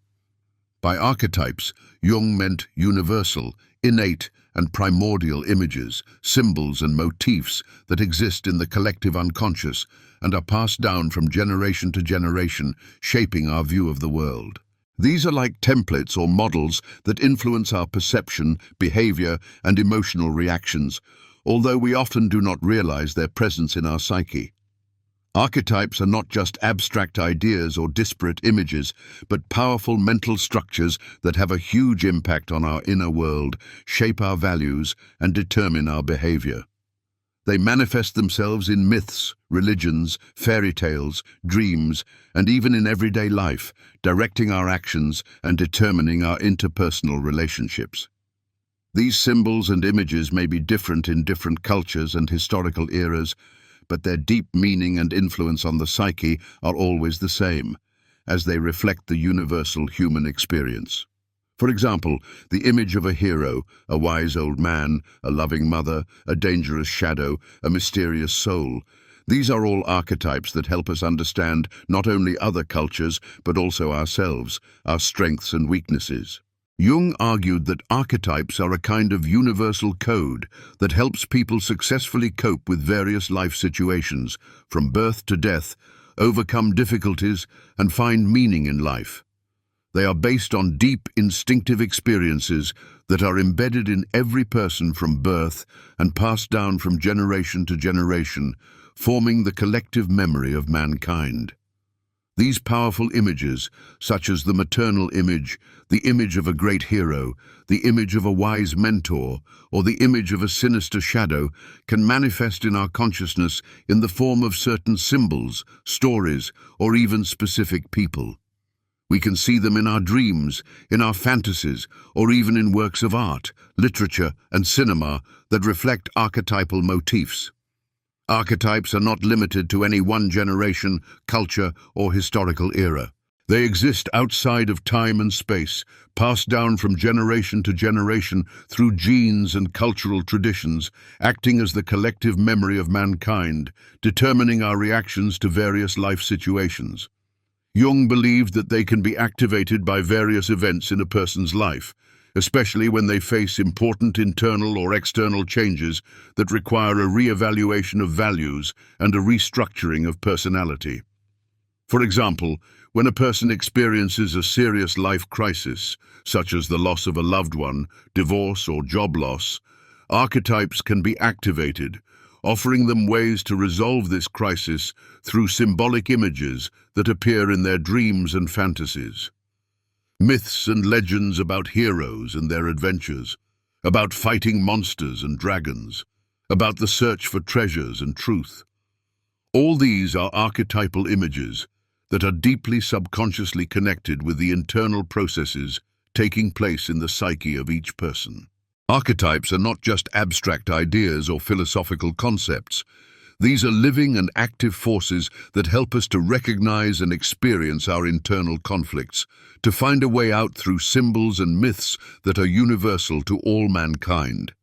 [SPEAKER 1] By archetypes, Jung meant universal, innate, and primordial images, symbols and motifs that exist in the collective unconscious and are passed down from generation to generation, shaping our view of the world. These are like templates or models that influence our perception, behavior, and emotional reactions, although we often do not realize their presence in our psyche. Archetypes are not just abstract ideas or disparate images, but powerful mental structures that have a huge impact on our inner world, shape our values, and determine our behavior. They manifest themselves in myths, religions, fairy tales, dreams, and even in everyday life, directing our actions and determining our interpersonal relationships. These symbols and images may be different in different cultures and historical eras, but their deep meaning and influence on the psyche are always the same, as they reflect the universal human experience. For example, the image of a hero, a wise old man, a loving mother, a dangerous shadow, a mysterious soul. These are all archetypes that help us understand not only other cultures, but also ourselves, our strengths and weaknesses. Jung argued that archetypes are a kind of universal code that helps people successfully cope with various life situations, from birth to death, overcome difficulties, and find meaning in life. They are based on deep, instinctive experiences that are embedded in every person from birth and passed down from generation to generation, forming the collective memory of mankind. These powerful images, such as the maternal image, the image of a great hero, the image of a wise mentor, or the image of a sinister shadow, can manifest in our consciousness in the form of certain symbols, stories, or even specific people. We can see them in our dreams, in our fantasies, or even in works of art, literature, and cinema that reflect archetypal motifs. Archetypes are not limited to any one generation, culture, or historical era. They exist outside of time and space, passed down from generation to generation through genes and cultural traditions, acting as the collective memory of mankind, determining our reactions to various life situations. Jung believed that they can be activated by various events in a person's life, especially when they face important internal or external changes that require a re-evaluation of values and a restructuring of personality. For example, when a person experiences a serious life crisis, such as the loss of a loved one, divorce, or job loss, archetypes can be activated, offering them ways to resolve this crisis through symbolic images that appear in their dreams and fantasies. Myths and legends about heroes and their adventures, about fighting monsters and dragons, about the search for treasures and truth. All these are archetypal images that are deeply subconsciously connected with the internal processes taking place in the psyche of each person. Archetypes are not just abstract ideas or philosophical concepts. These are living and active forces that help us to recognize and experience our internal conflicts, to find a way out through symbols and myths that are universal to all mankind.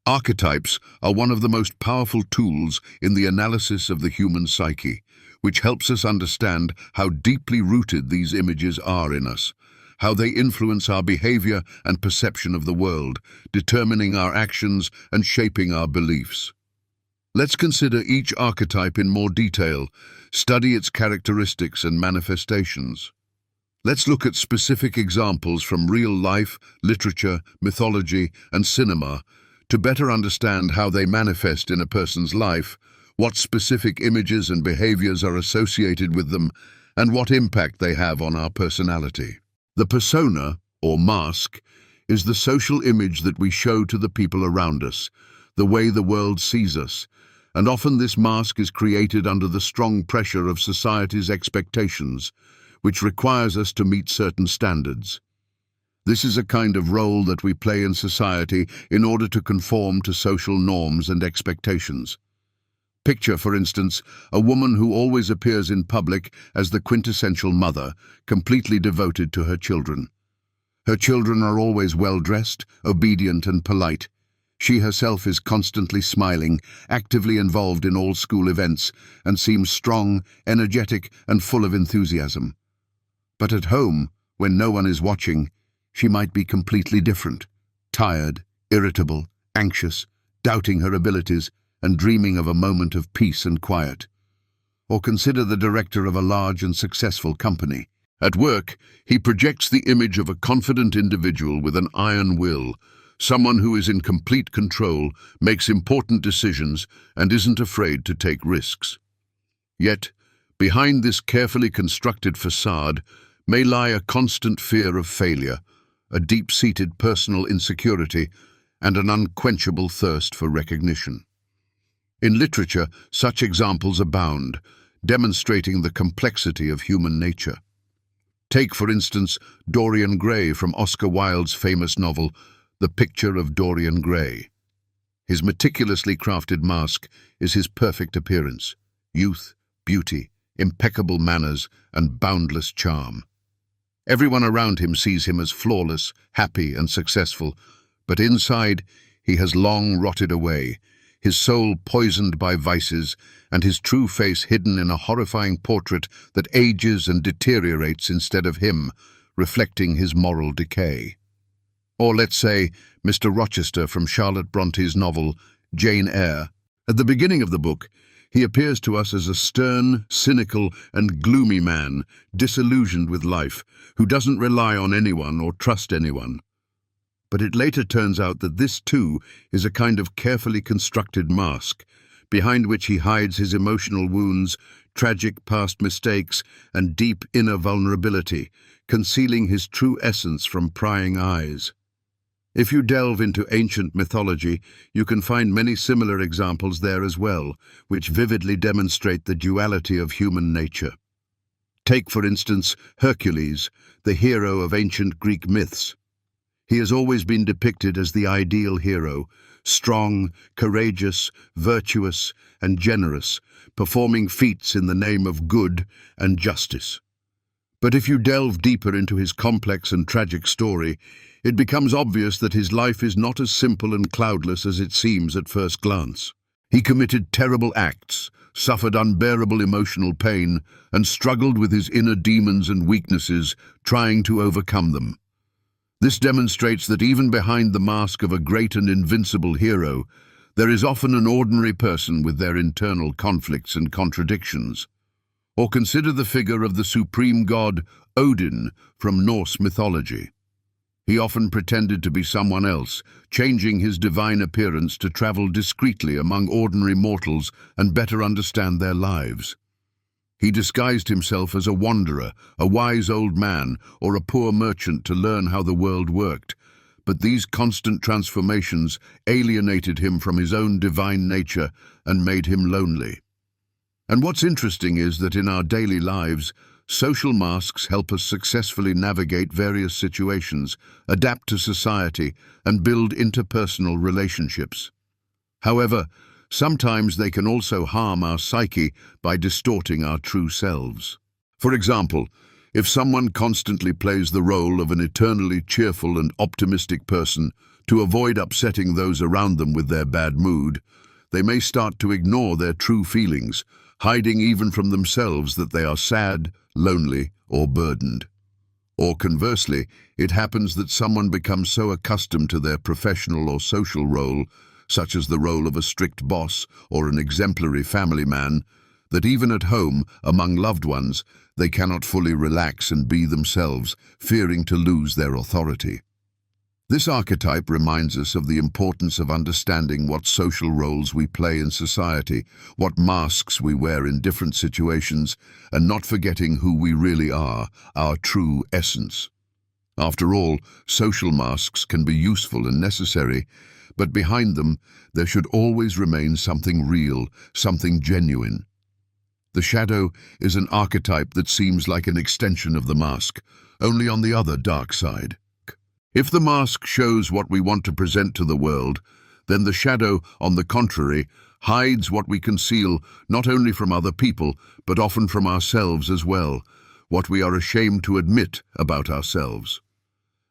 [SPEAKER 1] Archetypes are one of the most powerful tools in the analysis of the human psyche, which helps us understand how deeply rooted these images are in us, how they influence our behavior and perception of the world, determining our actions and shaping our beliefs. Let's consider each archetype in more detail, study its characteristics and manifestations. Let's look at specific examples from real life, literature, mythology, and cinema to better understand how they manifest in a person's life, what specific images and behaviors are associated with them, and what impact they have on our personality. The persona, or mask, is the social image that we show to the people around us, the way the world sees us, and often this mask is created under the strong pressure of society's expectations, which requires us to meet certain standards. This is a kind of role that we play in society in order to conform to social norms and expectations. Picture, for instance, a woman who always appears in public as the quintessential mother, completely devoted to her children. Her children are always well-dressed, obedient and polite. She herself is constantly smiling, actively involved in all school events, and seems strong, energetic and full of enthusiasm. But at home, when no one is watching, she might be completely different, tired, irritable, anxious, doubting her abilities, and dreaming of a moment of peace and quiet. Or consider the director of a large and successful company. At work, he projects the image of a confident individual with an iron will, someone who is in complete control, makes important decisions, and isn't afraid to take risks. Yet, behind this carefully constructed facade may lie a constant fear of failure, a deep-seated personal insecurity, and an unquenchable thirst for recognition. In literature, such examples abound, demonstrating the complexity of human nature. Take, for instance, Dorian Gray from Oscar Wilde's famous novel, The Picture of Dorian Gray. His meticulously crafted mask is his perfect appearance, youth, beauty, impeccable manners, and boundless charm. Everyone around him sees him as flawless, happy, and successful, but inside he has long rotted away, his soul poisoned by vices, and his true face hidden in a horrifying portrait that ages and deteriorates instead of him, reflecting his moral decay. Or let's say, Mr. Rochester from Charlotte Bronte's novel, Jane Eyre. At the beginning of the book, he appears to us as a stern, cynical, and gloomy man, disillusioned with life, who doesn't rely on anyone or trust anyone. But it later turns out that this, too, is a kind of carefully constructed mask, behind which he hides his emotional wounds, tragic past mistakes, and deep inner vulnerability, concealing his true essence from prying eyes. If you delve into ancient mythology, you can find many similar examples there as well, which vividly demonstrate the duality of human nature. Take, for instance, Hercules, the hero of ancient Greek myths. He has always been depicted as the ideal hero, strong, courageous, virtuous, and generous, performing feats in the name of good and justice. But if you delve deeper into his complex and tragic story, it becomes obvious that his life is not as simple and cloudless as it seems at first glance. He committed terrible acts, suffered unbearable emotional pain, and struggled with his inner demons and weaknesses, trying to overcome them. This demonstrates that even behind the mask of a great and invincible hero, there is often an ordinary person with their internal conflicts and contradictions. Or consider the figure of the supreme god Odin from Norse mythology. He often pretended to be someone else, changing his divine appearance to travel discreetly among ordinary mortals and better understand their lives. He disguised himself as a wanderer, a wise old man, or a poor merchant to learn how the world worked. But these constant transformations alienated him from his own divine nature and made him lonely. And what's interesting is that in our daily lives, social masks help us successfully navigate various situations, adapt to society, and build interpersonal relationships. However, sometimes they can also harm our psyche by distorting our true selves. For example, if someone constantly plays the role of an eternally cheerful and optimistic person to avoid upsetting those around them with their bad mood, they may start to ignore their true feelings, hiding even from themselves that they are sad, lonely, or burdened. Or conversely, it happens that someone becomes so accustomed to their professional or social role, such as the role of a strict boss or an exemplary family man, that even at home, among loved ones, they cannot fully relax and be themselves, fearing to lose their authority. This archetype reminds us of the importance of understanding what social roles we play in society, what masks we wear in different situations, and not forgetting who we really are, our true essence. After all, social masks can be useful and necessary, but behind them, there should always remain something real, something genuine. The shadow is an archetype that seems like an extension of the mask, only on the other dark side. If the mask shows what we want to present to the world, then the shadow, on the contrary, hides what we conceal not only from other people, but often from ourselves as well, what we are ashamed to admit about ourselves.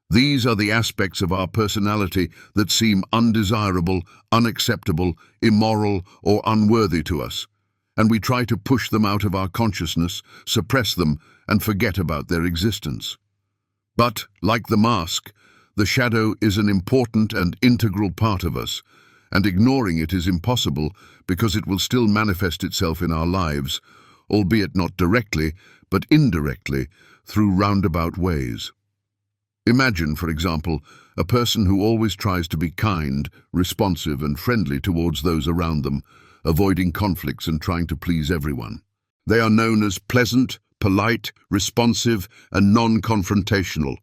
[SPEAKER 1] These are the aspects of our personality that seem undesirable, unacceptable, immoral, or unworthy to us, and we try to push them out of our consciousness, suppress them, and forget about their existence. But, like the mask, the shadow is an important and integral part of us, and ignoring it is impossible because it will still manifest itself in our lives, albeit not directly, but indirectly, through roundabout ways. Imagine, for example, a person who always tries to be kind, responsive, and friendly towards those around them, avoiding conflicts and trying to please everyone. They are known as pleasant, polite, responsive, and non-confrontational.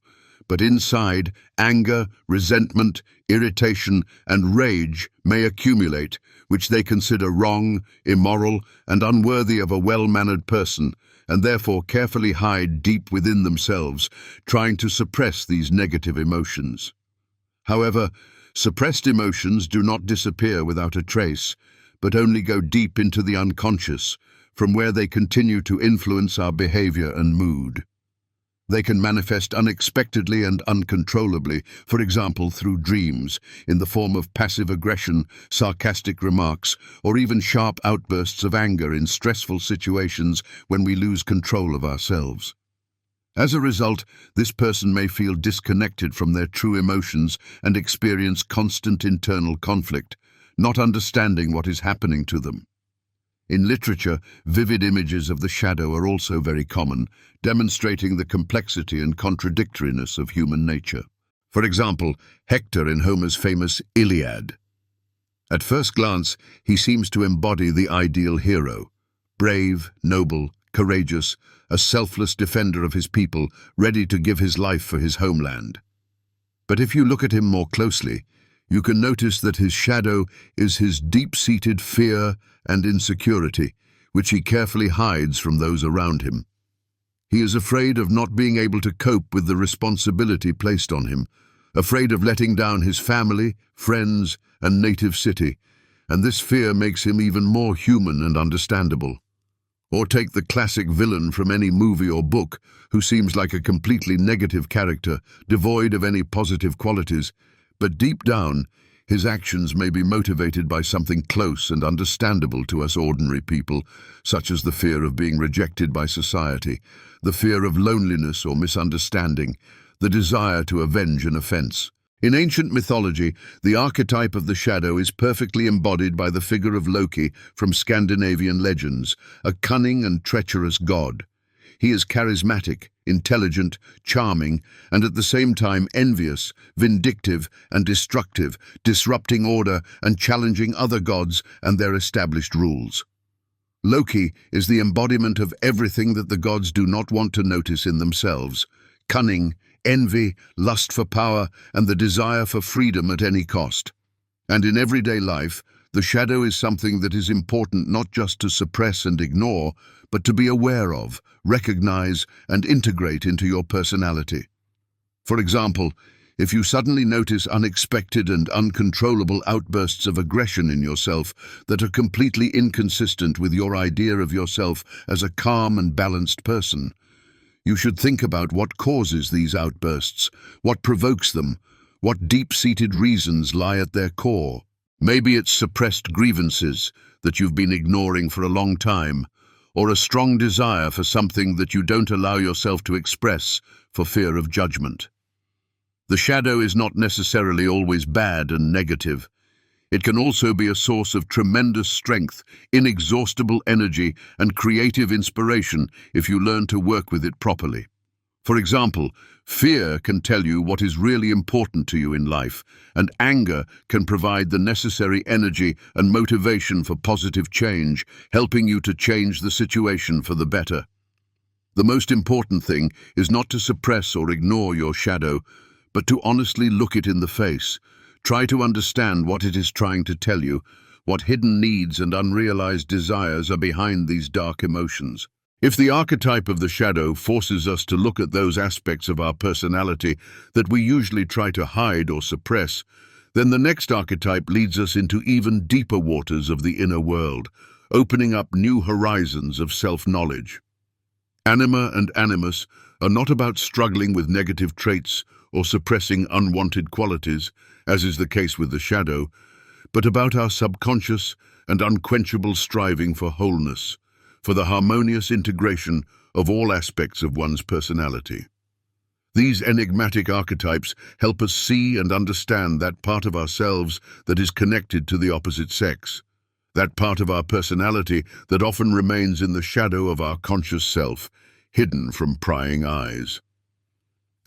[SPEAKER 1] But inside, anger, resentment, irritation, and rage may accumulate, which they consider wrong, immoral, and unworthy of a well-mannered person, and therefore carefully hide deep within themselves, trying to suppress these negative emotions. However, suppressed emotions do not disappear without a trace, but only go deep into the unconscious, from where they continue to influence our behavior and mood. They can manifest unexpectedly and uncontrollably, for example through dreams, in the form of passive aggression, sarcastic remarks, or even sharp outbursts of anger in stressful situations when we lose control of ourselves. As a result, this person may feel disconnected from their true emotions and experience constant internal conflict, not understanding what is happening to them. In literature, vivid images of the shadow are also very common, demonstrating the complexity and contradictoriness of human nature. For example, Hector in Homer's famous Iliad. At first glance, he seems to embody the ideal hero, brave, noble, courageous, a selfless defender of his people, ready to give his life for his homeland. But if you look at him more closely, you can notice that his shadow is his deep-seated fear and insecurity, which he carefully hides from those around him. He is afraid of not being able to cope with the responsibility placed on him, afraid of letting down his family, friends, and native city, and this fear makes him even more human and understandable. Or take the classic villain from any movie or book, who seems like a completely negative character, devoid of any positive qualities, but deep down, his actions may be motivated by something close and understandable to us ordinary people, such as the fear of being rejected by society, the fear of loneliness or misunderstanding, the desire to avenge an offense. In ancient mythology, the archetype of the shadow is perfectly embodied by the figure of Loki from Scandinavian legends, a cunning and treacherous god. He is charismatic, intelligent, charming, and at the same time envious, vindictive, and destructive, disrupting order and challenging other gods and their established rules. Loki is the embodiment of everything that the gods do not want to notice in themselves: cunning, envy, lust for power, and the desire for freedom at any cost. And in everyday life, the shadow is something that is important not just to suppress and ignore, but to be aware of, recognize, and integrate into your personality. For example, if you suddenly notice unexpected and uncontrollable outbursts of aggression in yourself that are completely inconsistent with your idea of yourself as a calm and balanced person, you should think about what causes these outbursts, what provokes them, what deep-seated reasons lie at their core. Maybe it's suppressed grievances that you've been ignoring for a long time, or a strong desire for something that you don't allow yourself to express for fear of judgment. The shadow is not necessarily always bad and negative. It can also be a source of tremendous strength, inexhaustible energy, and creative inspiration if you learn to work with it properly. For example, fear can tell you what is really important to you in life, and anger can provide the necessary energy and motivation for positive change, helping you to change the situation for the better. The most important thing is not to suppress or ignore your shadow, but to honestly look it in the face. Try to understand what it is trying to tell you, what hidden needs and unrealized desires are behind these dark emotions. If the archetype of the shadow forces us to look at those aspects of our personality that we usually try to hide or suppress, then the next archetype leads us into even deeper waters of the inner world, opening up new horizons of self-knowledge. Anima and animus are not about struggling with negative traits or suppressing unwanted qualities, as is the case with the shadow, but about our subconscious and unquenchable striving for wholeness, for the harmonious integration of all aspects of one's personality. These enigmatic archetypes help us see and understand that part of ourselves that is connected to the opposite sex, that part of our personality that often remains in the shadow of our conscious self, hidden from prying eyes.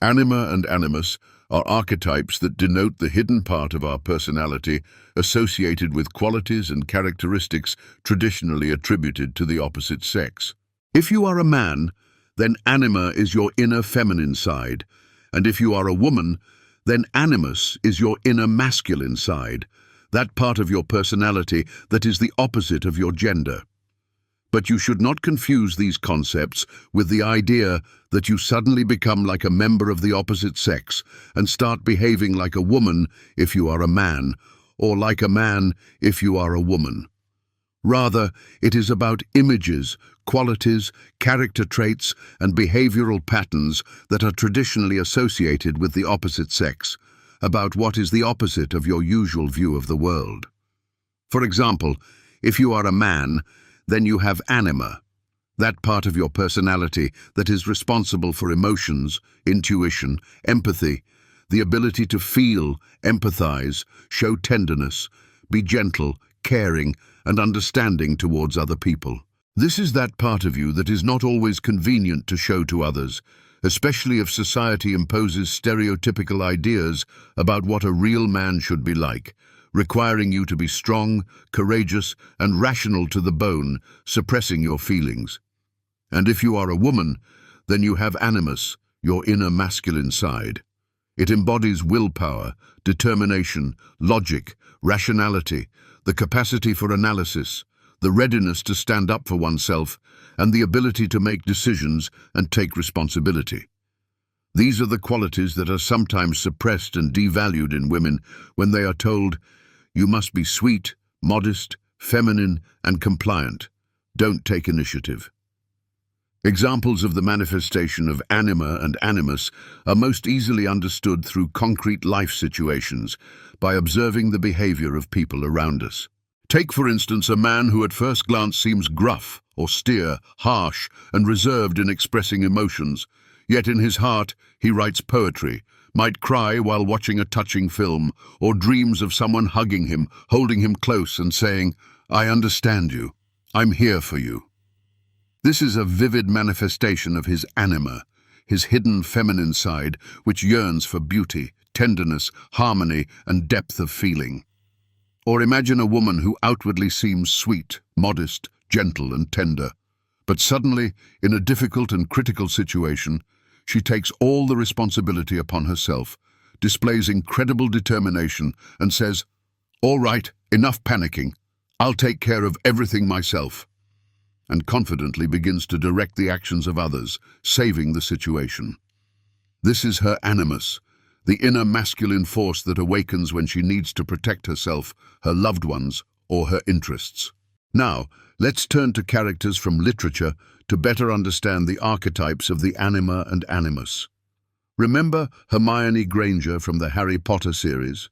[SPEAKER 1] Anima and animus are archetypes that denote the hidden part of our personality associated with qualities and characteristics traditionally attributed to the opposite sex. If you are a man, then anima is your inner feminine side, and if you are a woman, then animus is your inner masculine side, that part of your personality that is the opposite of your gender. But you should not confuse these concepts with the idea that you suddenly become like a member of the opposite sex and start behaving like a woman if you are a man, or like a man if you are a woman. Rather, it is about images, qualities, character traits, and behavioral patterns that are traditionally associated with the opposite sex, about what is the opposite of your usual view of the world. For example, if you are a man, then you have anima, that part of your personality that is responsible for emotions, intuition, empathy, the ability to feel, empathize, show tenderness, be gentle, caring, and understanding towards other people. This is that part of you that is not always convenient to show to others, especially if society imposes stereotypical ideas about what a real man should be like, requiring you to be strong, courageous, and rational to the bone, suppressing your feelings. And if you are a woman, then you have animus, your inner masculine side. It embodies willpower, determination, logic, rationality, the capacity for analysis, the readiness to stand up for oneself, and the ability to make decisions and take responsibility. These are the qualities that are sometimes suppressed and devalued in women when they are told, "You must be sweet, modest, feminine, and compliant. Don't take initiative." Examples of the manifestation of anima and animus are most easily understood through concrete life situations by observing the behavior of people around us. Take, for instance, a man who at first glance seems gruff, austere, harsh, and reserved in expressing emotions, yet in his heart he writes poetry, might cry while watching a touching film, or dreams of someone hugging him, holding him close and saying, "I understand you. I'm here for you." This is a vivid manifestation of his anima, his hidden feminine side, which yearns for beauty, tenderness, harmony, and depth of feeling. Or imagine a woman who outwardly seems sweet, modest, gentle, and tender. But suddenly, in a difficult and critical situation, she takes all the responsibility upon herself, displays incredible determination, and says, "All right, enough panicking. I'll take care of everything myself," and confidently begins to direct the actions of others, saving the situation. This is her animus, the inner masculine force that awakens when she needs to protect herself, her loved ones, or her interests. Now, let's turn to characters from literature to better understand the archetypes of the anima and animus. Remember Hermione Granger from the Harry Potter series?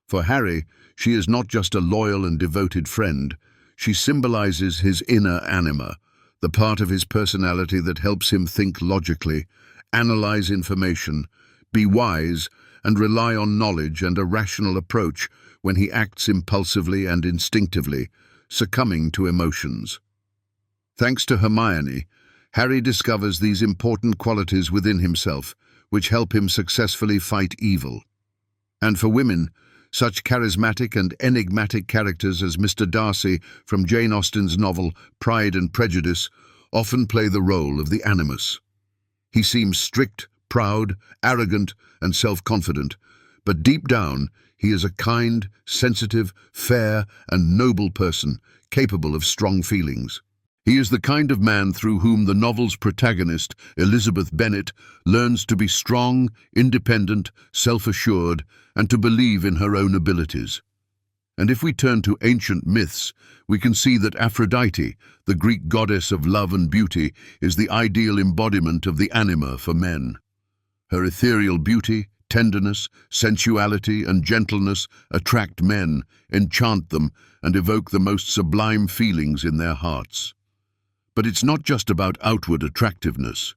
[SPEAKER 1] For Harry, she is not just a loyal and devoted friend. She symbolizes his inner anima, the part of his personality that helps him think logically, analyze information, be wise, and rely on knowledge and a rational approach when he acts impulsively and instinctively, succumbing to emotions. Thanks to Hermione, Harry discovers these important qualities within himself, which help him successfully fight evil. And for women, such charismatic and enigmatic characters as Mr. Darcy from Jane Austen's novel Pride and Prejudice often play the role of the animus. He seems strict, proud, arrogant, and self-confident, but deep down he is a kind, sensitive, fair, and noble person, capable of strong feelings. He is the kind of man through whom the novel's protagonist, Elizabeth Bennet, learns to be strong, independent, self-assured, and to believe in her own abilities. And if we turn to ancient myths, we can see that Aphrodite, the Greek goddess of love and beauty, is the ideal embodiment of the anima for men. Her ethereal beauty, tenderness, sensuality, and gentleness attract men, enchant them, and evoke the most sublime feelings in their hearts. But it's not just about outward attractiveness.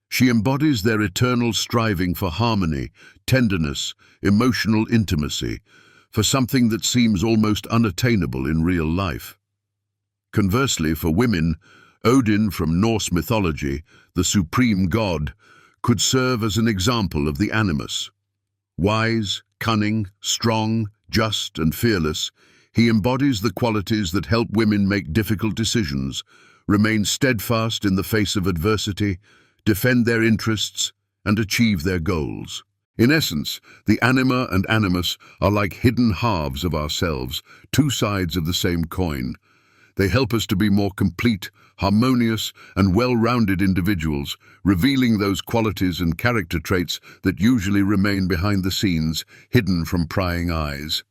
[SPEAKER 1] She embodies their eternal striving for harmony, tenderness, emotional intimacy, for something that seems almost unattainable in real life. Conversely, for women, Odin from Norse mythology, the supreme god, could serve as an example of the animus. Wise, cunning, strong, just, and fearless, he embodies the qualities that help women make difficult decisions, remain steadfast in the face of adversity, defend their interests, and achieve their goals. In essence, the anima and animus are like hidden halves of ourselves, two sides of the same coin. They help us to be more complete, harmonious, and well-rounded individuals, revealing those qualities and character traits that usually remain behind the scenes, hidden from prying eyes.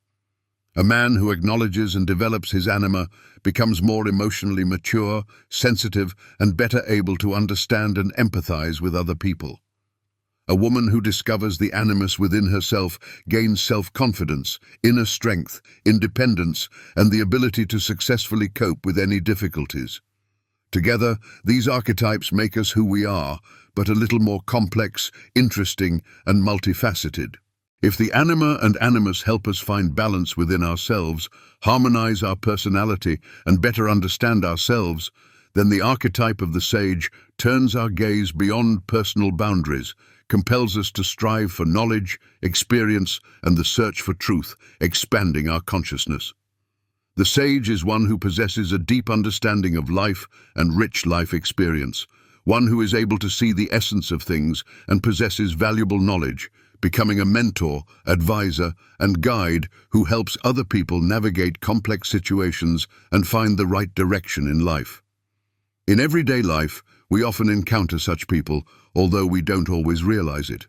[SPEAKER 1] A man who acknowledges and develops his anima becomes more emotionally mature, sensitive, and better able to understand and empathize with other people. A woman who discovers the animus within herself gains self-confidence, inner strength, independence, and the ability to successfully cope with any difficulties. Together, these archetypes make us who we are, but a little more complex, interesting, and multifaceted. If the anima and animus help us find balance within ourselves, harmonize our personality, and better understand ourselves, then the archetype of the sage turns our gaze beyond personal boundaries, compels us to strive for knowledge, experience, and the search for truth, expanding our consciousness. The sage is one who possesses a deep understanding of life and rich life experience, one who is able to see the essence of things and possesses valuable knowledge, becoming a mentor, advisor, and guide who helps other people navigate complex situations and find the right direction in life. In everyday life, we often encounter such people, although we don't always realize it.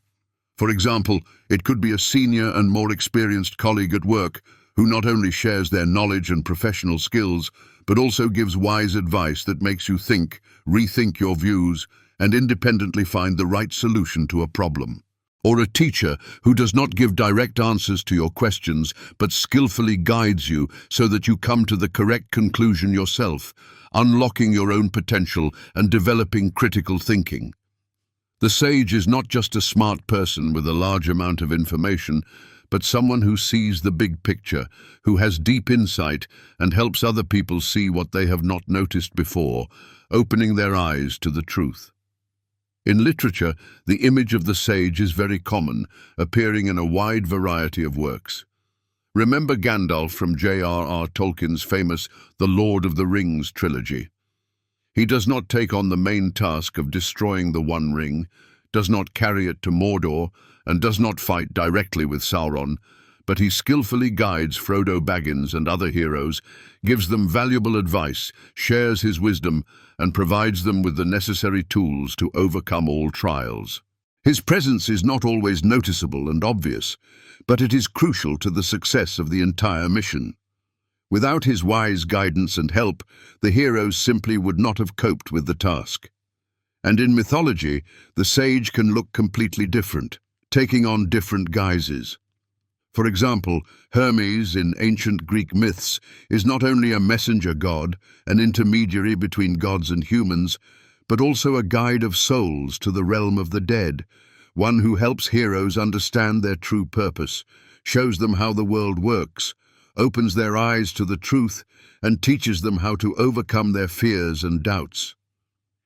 [SPEAKER 1] For example, it could be a senior and more experienced colleague at work who not only shares their knowledge and professional skills, but also gives wise advice that makes you think, rethink your views, and independently find the right solution to a problem. Or a teacher who does not give direct answers to your questions, but skillfully guides you so that you come to the correct conclusion yourself, unlocking your own potential and developing critical thinking. The sage is not just a smart person with a large amount of information, but someone who sees the big picture, who has deep insight and helps other people see what they have not noticed before, opening their eyes to the truth. In literature, the image of the sage is very common, appearing in a wide variety of works. Remember Gandalf from J.R.R. Tolkien's famous The Lord of the Rings trilogy. He does not take on the main task of destroying the One Ring, does not carry it to Mordor, and does not fight directly with Sauron, but he skillfully guides Frodo Baggins and other heroes, gives them valuable advice, shares his wisdom, and provides them with the necessary tools to overcome all trials. His presence is not always noticeable and obvious, but it is crucial to the success of the entire mission. Without his wise guidance and help, the heroes simply would not have coped with the task. And in mythology, the sage can look completely different, taking on different guises. For example, Hermes in ancient Greek myths is not only a messenger god, an intermediary between gods and humans, but also a guide of souls to the realm of the dead, one who helps heroes understand their true purpose, shows them how the world works, opens their eyes to the truth, and teaches them how to overcome their fears and doubts.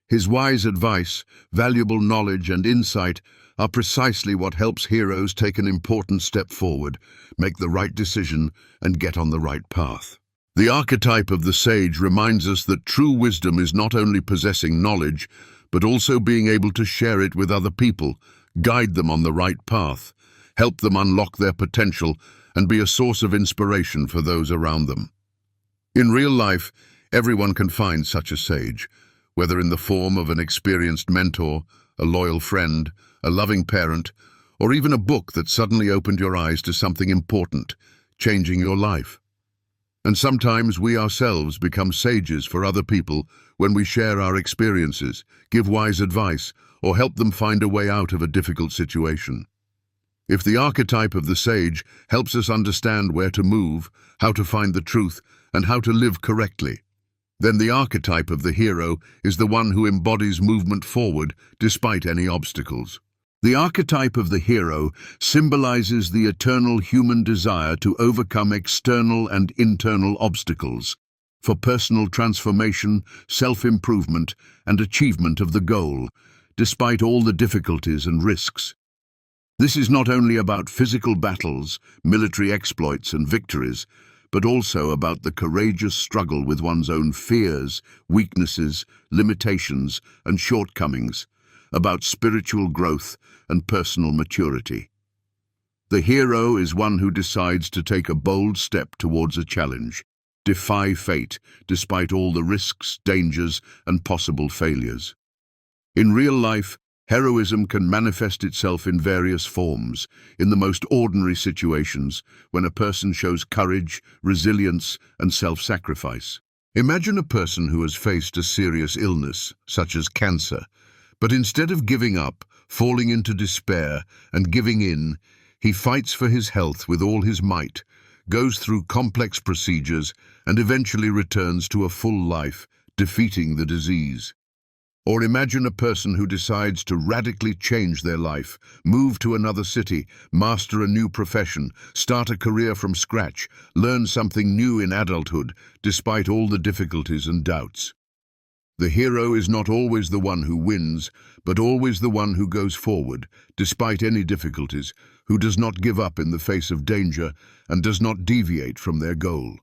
[SPEAKER 1] His wise advice, valuable knowledge, and insight are precisely what helps heroes take an important step forward, make the right decision, and get on the right path. The archetype of the sage reminds us that true wisdom is not only possessing knowledge, but also being able to share it with other people, guide them on the right path, help them unlock their potential, and be a source of inspiration for those around them. In real life, everyone can find such a sage, whether in the form of an experienced mentor, a loyal friend, a loving parent, or even a book that suddenly opened your eyes to something important, changing your life. And sometimes we ourselves become sages for other people when we share our experiences, give wise advice, or help them find a way out of a difficult situation. If the archetype of the sage helps us understand where to move, how to find the truth, and how to live correctly, then the archetype of the hero is the one who embodies movement forward despite any obstacles. The archetype of the hero symbolizes the eternal human desire to overcome external and internal obstacles for personal transformation, self-improvement, and achievement of the goal, despite all the difficulties and risks. This is not only about physical battles, military exploits, and victories, but also about the courageous struggle with one's own fears, weaknesses, limitations, and shortcomings, about spiritual growth and personal maturity. The hero is one who decides to take a bold step towards a challenge, defy fate despite all the risks, dangers, and possible failures. In real life, heroism can manifest itself in various forms, in the most ordinary situations, when a person shows courage, resilience, and self-sacrifice. Imagine a person who has faced a serious illness, such as cancer, but instead of giving up, falling into despair, and giving in, he fights for his health with all his might, goes through complex procedures, and eventually returns to a full life, defeating the disease. Or imagine a person who decides to radically change their life, move to another city, master a new profession, start a career from scratch, learn something new in adulthood, despite all the difficulties and doubts. The hero is not always the one who wins, but always the one who goes forward, despite any difficulties, who does not give up in the face of danger, and does not deviate from their goal.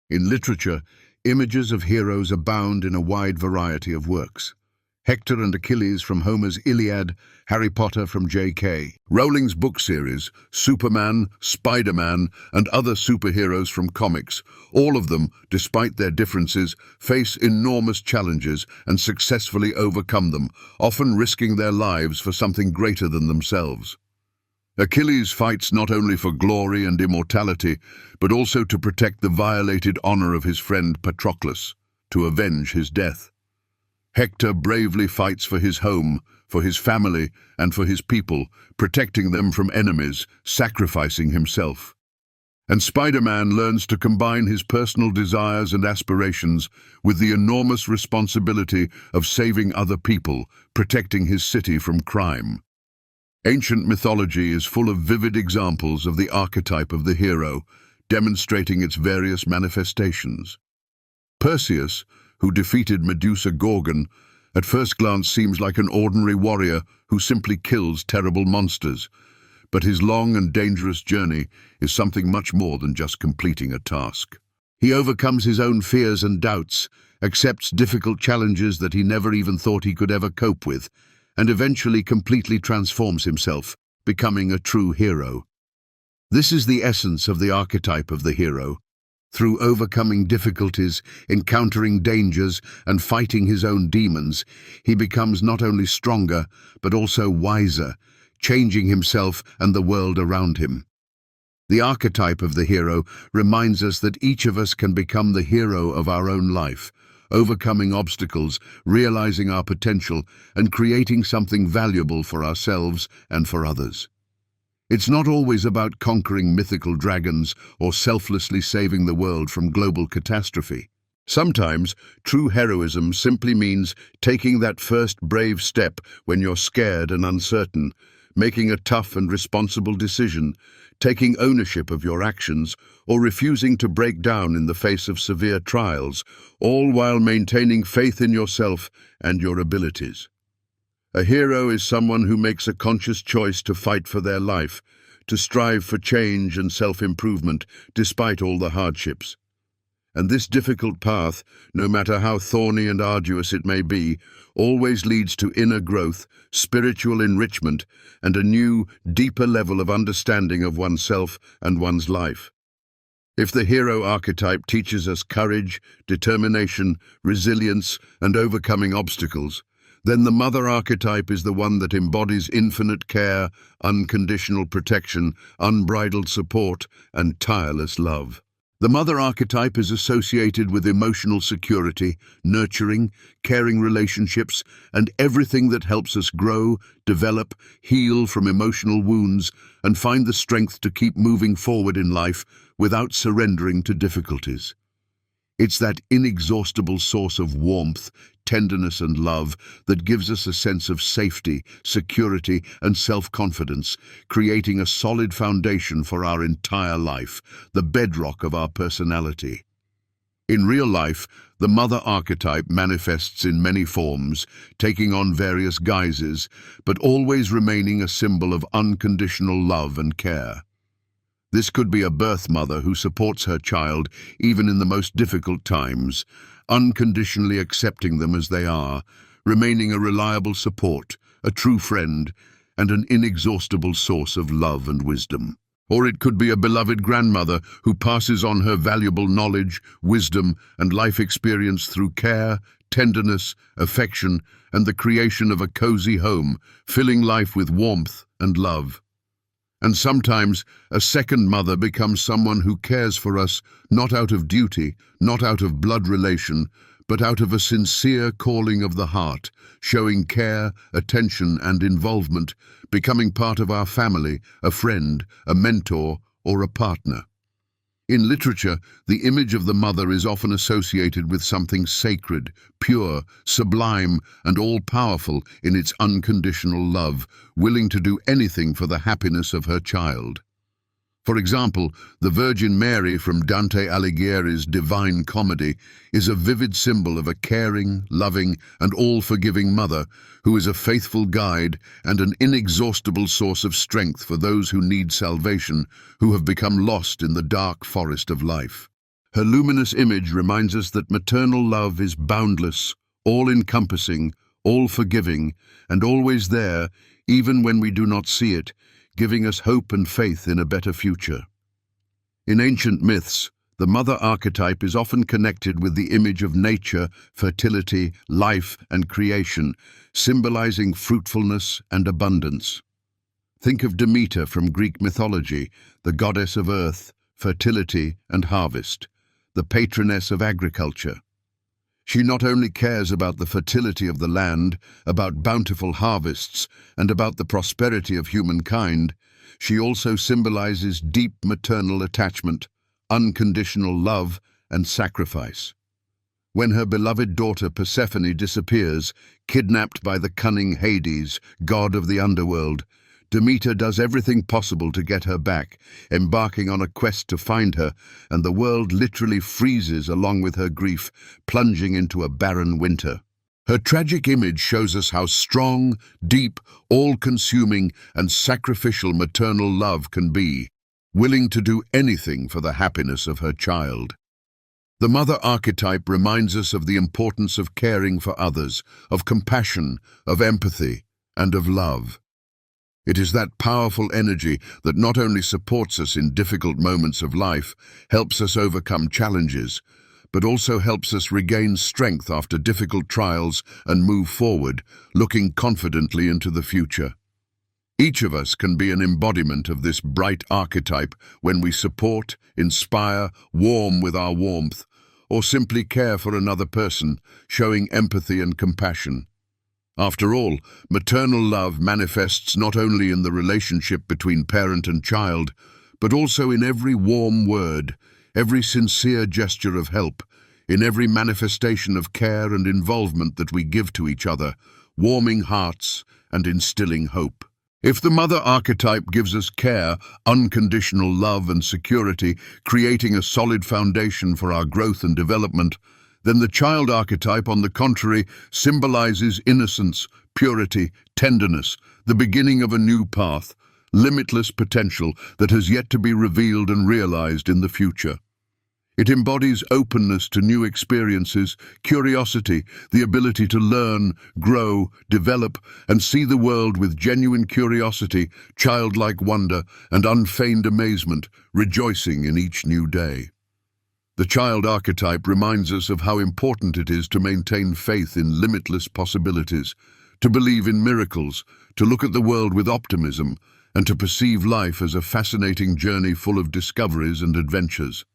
[SPEAKER 1] In literature, images of heroes abound in a wide variety of works. Hector and Achilles from Homer's Iliad, Harry Potter from J.K. Rowling's book series, Superman, Spider-Man, and other superheroes from comics, all of them, despite their differences, face enormous challenges and successfully overcome them, often risking their lives for something greater than themselves. Achilles fights not only for glory and immortality, but also to protect the violated honor of his friend Patroclus, to avenge his death. Hector bravely fights for his home, for his family, and for his people, protecting them from enemies, sacrificing himself. And Spider-Man learns to combine his personal desires and aspirations with the enormous responsibility of saving other people, protecting his city from crime. Ancient mythology is full of vivid examples of the archetype of the hero, demonstrating its various manifestations. Perseus, who defeated Medusa Gorgon, at first glance seems like an ordinary warrior who simply kills terrible monsters. But his long and dangerous journey is something much more than just completing a task. He overcomes his own fears and doubts, accepts difficult challenges that he never even thought he could ever cope with, and eventually completely transforms himself, becoming a true hero. This is the essence of the archetype of the hero. Through overcoming difficulties, encountering dangers, and fighting his own demons, he becomes not only stronger, but also wiser, changing himself and the world around him. The archetype of the hero reminds us that each of us can become the hero of our own life, overcoming obstacles, realizing our potential, and creating something valuable for ourselves and for others. It's not always about conquering mythical dragons or selflessly saving the world from global catastrophe. Sometimes, true heroism simply means taking that first brave step when you're scared and uncertain, making a tough and responsible decision, taking ownership of your actions, or refusing to break down in the face of severe trials, all while maintaining faith in yourself and your abilities. A hero is someone who makes a conscious choice to fight for their life, to strive for change and self-improvement despite all the hardships. And this difficult path, no matter how thorny and arduous it may be, always leads to inner growth, spiritual enrichment, and a new, deeper level of understanding of oneself and one's life. If the hero archetype teaches us courage, determination, resilience, and overcoming obstacles, then the mother archetype is the one that embodies infinite care, unconditional protection, unbridled support, and tireless love. The mother archetype is associated with emotional security, nurturing, caring relationships, and everything that helps us grow, develop, heal from emotional wounds, and find the strength to keep moving forward in life without surrendering to difficulties. It's that inexhaustible source of warmth, tenderness, and love that gives us a sense of safety, security, and self-confidence, creating a solid foundation for our entire life, the bedrock of our personality. In real life, the mother archetype manifests in many forms, taking on various guises, but always remaining a symbol of unconditional love and care. This could be a birth mother who supports her child even in the most difficult times, unconditionally accepting them as they are, remaining a reliable support, a true friend, and an inexhaustible source of love and wisdom. Or it could be a beloved grandmother who passes on her valuable knowledge, wisdom, and life experience through care, tenderness, affection, and the creation of a cozy home, filling life with warmth and love. And sometimes, a second mother becomes someone who cares for us not out of duty, not out of blood relation, but out of a sincere calling of the heart, showing care, attention, and involvement, becoming part of our family, a friend, a mentor, or a partner. In literature, the image of the mother is often associated with something sacred, pure, sublime, and all-powerful in its unconditional love, willing to do anything for the happiness of her child. For example, the Virgin Mary from Dante Alighieri's Divine Comedy is a vivid symbol of a caring, loving, and all-forgiving mother who is a faithful guide and an inexhaustible source of strength for those who need salvation, who have become lost in the dark forest of life. Her luminous image reminds us that maternal love is boundless, all-encompassing, all-forgiving, and always there, even when we do not see it, giving us hope and faith in a better future. In ancient myths, the mother archetype is often connected with the image of nature, fertility, life, and creation, symbolizing fruitfulness and abundance. Think of Demeter from Greek mythology, the goddess of earth, fertility, and harvest, the patroness of agriculture. She not only cares about the fertility of the land, about bountiful harvests, and about the prosperity of humankind, she also symbolizes deep maternal attachment, unconditional love, and sacrifice. When her beloved daughter Persephone disappears, kidnapped by the cunning Hades, god of the underworld, Demeter does everything possible to get her back, embarking on a quest to find her, and the world literally freezes along with her grief, plunging into a barren winter. Her tragic image shows us how strong, deep, all-consuming, and sacrificial maternal love can be, willing to do anything for the happiness of her child. The mother archetype reminds us of the importance of caring for others, of compassion, of empathy, and of love. It is that powerful energy that not only supports us in difficult moments of life, helps us overcome challenges, but also helps us regain strength after difficult trials and move forward, looking confidently into the future. Each of us can be an embodiment of this bright archetype when we support, inspire, warm with our warmth, or simply care for another person, showing empathy and compassion. After all, maternal love manifests not only in the relationship between parent and child, but also in every warm word, every sincere gesture of help, in every manifestation of care and involvement that we give to each other, warming hearts and instilling hope. If the mother archetype gives us care, unconditional love and security, creating a solid foundation for our growth and development, then the child archetype, on the contrary, symbolizes innocence, purity, tenderness, the beginning of a new path, limitless potential that has yet to be revealed and realized in the future. It embodies openness to new experiences, curiosity, the ability to learn, grow, develop, and see the world with genuine curiosity, childlike wonder, and unfeigned amazement, rejoicing in each new day. The child archetype reminds us of how important it is to maintain faith in limitless possibilities, to believe in miracles, to look at the world with optimism, and to perceive life as a fascinating journey full of discoveries and adventures.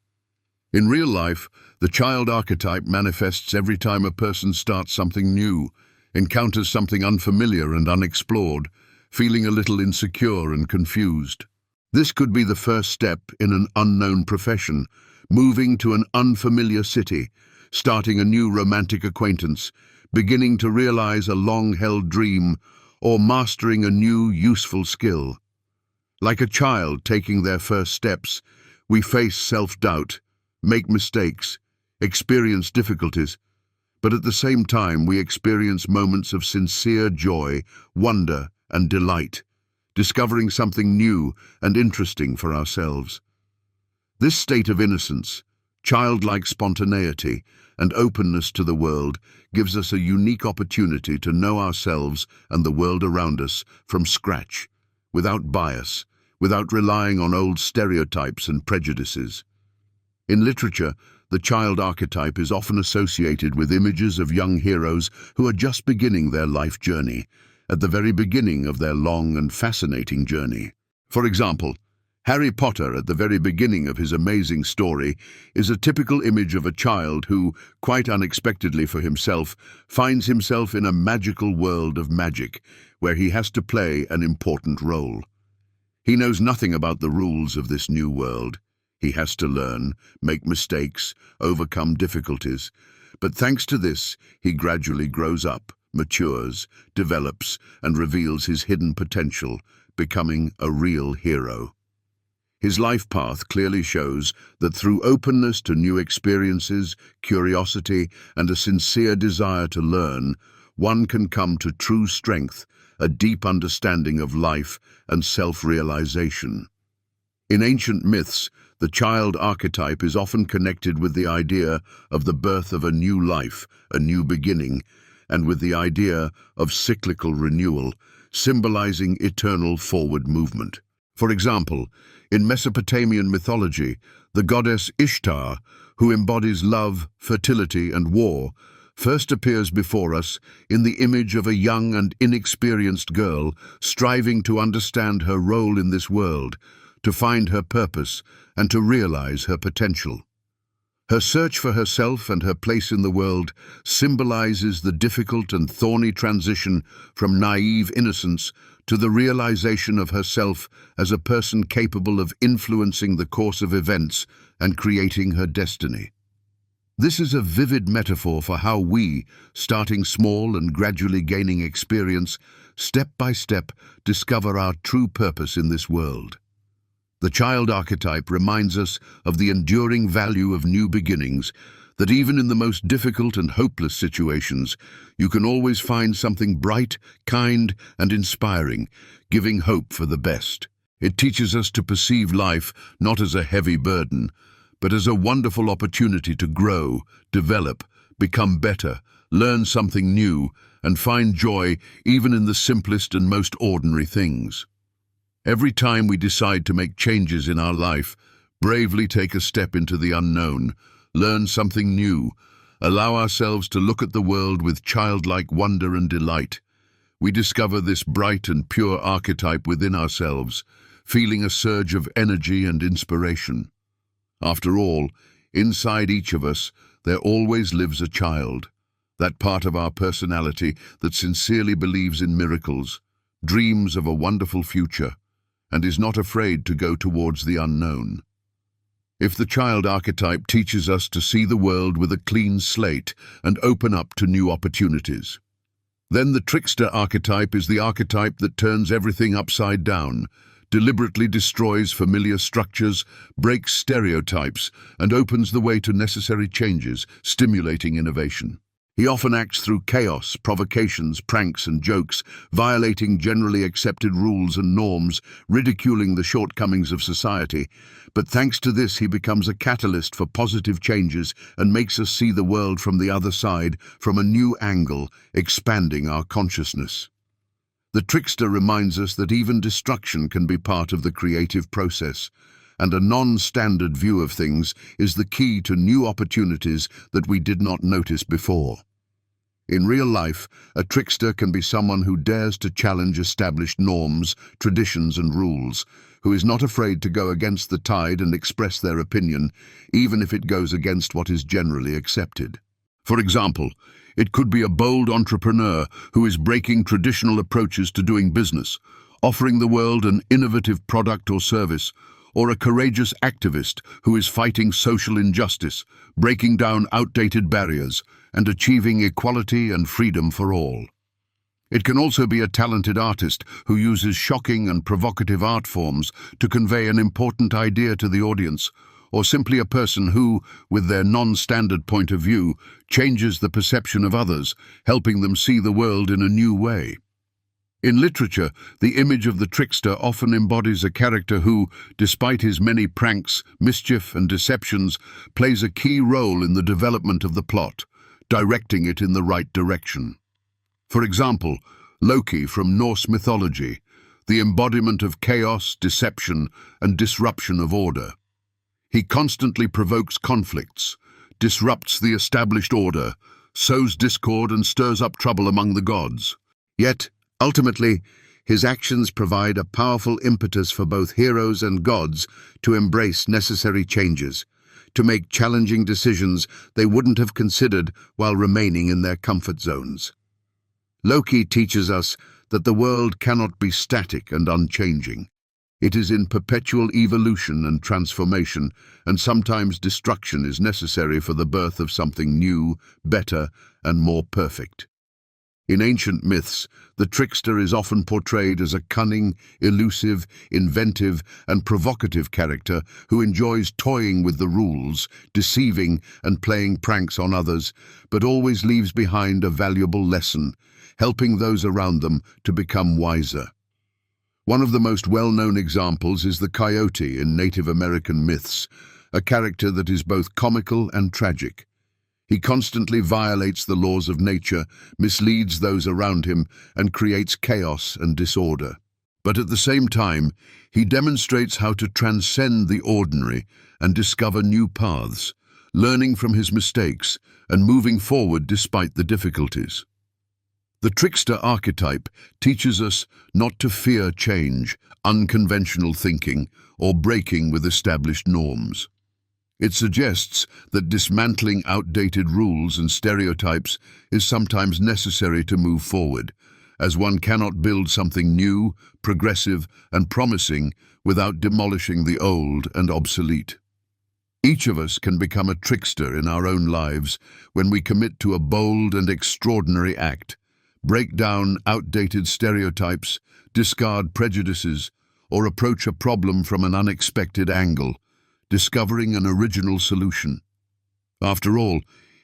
[SPEAKER 1] In real life, the child archetype manifests every time a person starts something new, encounters something unfamiliar and unexplored, feeling a little insecure and confused. This could be the first step in an unknown profession, moving to an unfamiliar city, starting a new romantic acquaintance, beginning to realize a long-held dream, or mastering a new, useful skill. Like a child taking their first steps, we face self-doubt, make mistakes, experience difficulties, but at the same time we experience moments of sincere joy, wonder, and delight, discovering something new and interesting for ourselves. This state of innocence, childlike spontaneity, and openness to the world gives us a unique opportunity to know ourselves and the world around us from scratch, without bias, without relying on old stereotypes and prejudices. In literature, the child archetype is often associated with images of young heroes who are just beginning their life journey, at the very beginning of their long and fascinating journey. For example, Harry Potter, at the very beginning of his amazing story, is a typical image of a child who, quite unexpectedly for himself, finds himself in a magical world of magic, where he has to play an important role. He knows nothing about the rules of this new world. He has to learn, make mistakes, overcome difficulties. But thanks to this, he gradually grows up, matures, develops, and reveals his hidden potential, becoming a real hero. His life path clearly shows that through openness to new experiences, curiosity, and a sincere desire to learn, one can come to true strength, a deep understanding of life and self-realization. In ancient myths, the child archetype is often connected with the idea of the birth of a new life, a new beginning, and with the idea of cyclical renewal, symbolizing eternal forward movement. For example, in Mesopotamian mythology, the goddess Ishtar, who embodies love, fertility, and war, first appears before us in the image of a young and inexperienced girl striving to understand her role in this world, to find her purpose, and to realize her potential. Her search for herself and her place in the world symbolizes the difficult and thorny transition from naive innocence to the realization of herself as a person capable of influencing the course of events and creating her destiny. This is a vivid metaphor for how we, starting small and gradually gaining experience, step by step, discover our true purpose in this world. The child archetype reminds us of the enduring value of new beginnings, that even in the most difficult and hopeless situations, you can always find something bright, kind, and inspiring, giving hope for the best. It teaches us to perceive life not as a heavy burden, but as a wonderful opportunity to grow, develop, become better, learn something new, and find joy even in the simplest and most ordinary things. Every time we decide to make changes in our life, bravely take a step into the unknown, learn something new, allow ourselves to look at the world with childlike wonder and delight, we discover this bright and pure archetype within ourselves, feeling a surge of energy and inspiration. After all, inside each of us, there always lives a child, that part of our personality that sincerely believes in miracles, dreams of a wonderful future, and is not afraid to go towards the unknown. If the child archetype teaches us to see the world with a clean slate and open up to new opportunities, then the trickster archetype is the archetype that turns everything upside down, deliberately destroys familiar structures, breaks stereotypes, and opens the way to necessary changes, stimulating innovation. He often acts through chaos, provocations, pranks, and jokes, violating generally accepted rules and norms, ridiculing the shortcomings of society. But thanks to this, he becomes a catalyst for positive changes and makes us see the world from the other side, from a new angle, expanding our consciousness. The trickster reminds us that even destruction can be part of the creative process, and a non-standard view of things is the key to new opportunities that we did not notice before. In real life, a trickster can be someone who dares to challenge established norms, traditions, and rules, who is not afraid to go against the tide and express their opinion, even if it goes against what is generally accepted. For example, it could be a bold entrepreneur who is breaking traditional approaches to doing business, offering the world an innovative product or service, or a courageous activist who is fighting social injustice, breaking down outdated barriers, and achieving equality and freedom for all. It can also be a talented artist who uses shocking and provocative art forms to convey an important idea to the audience, or simply a person who, with their non-standard point of view, changes the perception of others, helping them see the world in a new way. In literature, the image of the trickster often embodies a character who, despite his many pranks, mischief, and deceptions, plays a key role in the development of the plot, directing it in the right direction. For example, Loki from Norse mythology, the embodiment of chaos, deception, and disruption of order. He constantly provokes conflicts, disrupts the established order, sows discord, and stirs up trouble among the gods. Yet, ultimately, his actions provide a powerful impetus for both heroes and gods to embrace necessary changes, to make challenging decisions they wouldn't have considered while remaining in their comfort zones. Loki teaches us that the world cannot be static and unchanging. It is in perpetual evolution and transformation, and sometimes destruction is necessary for the birth of something new, better, and more perfect. In ancient myths, the trickster is often portrayed as a cunning, elusive, inventive, and provocative character who enjoys toying with the rules, deceiving and playing pranks on others, but always leaves behind a valuable lesson, helping those around them to become wiser. One of the most well-known examples is the coyote in Native American myths, a character that is both comical and tragic. He constantly violates the laws of nature, misleads those around him, and creates chaos and disorder. But at the same time, he demonstrates how to transcend the ordinary and discover new paths, learning from his mistakes and moving forward despite the difficulties. The trickster archetype teaches us not to fear change, unconventional thinking, or breaking with established norms. It suggests that dismantling outdated rules and stereotypes is sometimes necessary to move forward, as one cannot build something new, progressive, and promising without demolishing the old and obsolete. Each of us can become a trickster in our own lives when we commit to a bold and extraordinary act, break down outdated stereotypes, discard prejudices, or approach a problem from an unexpected angle, discovering an original solution. After all,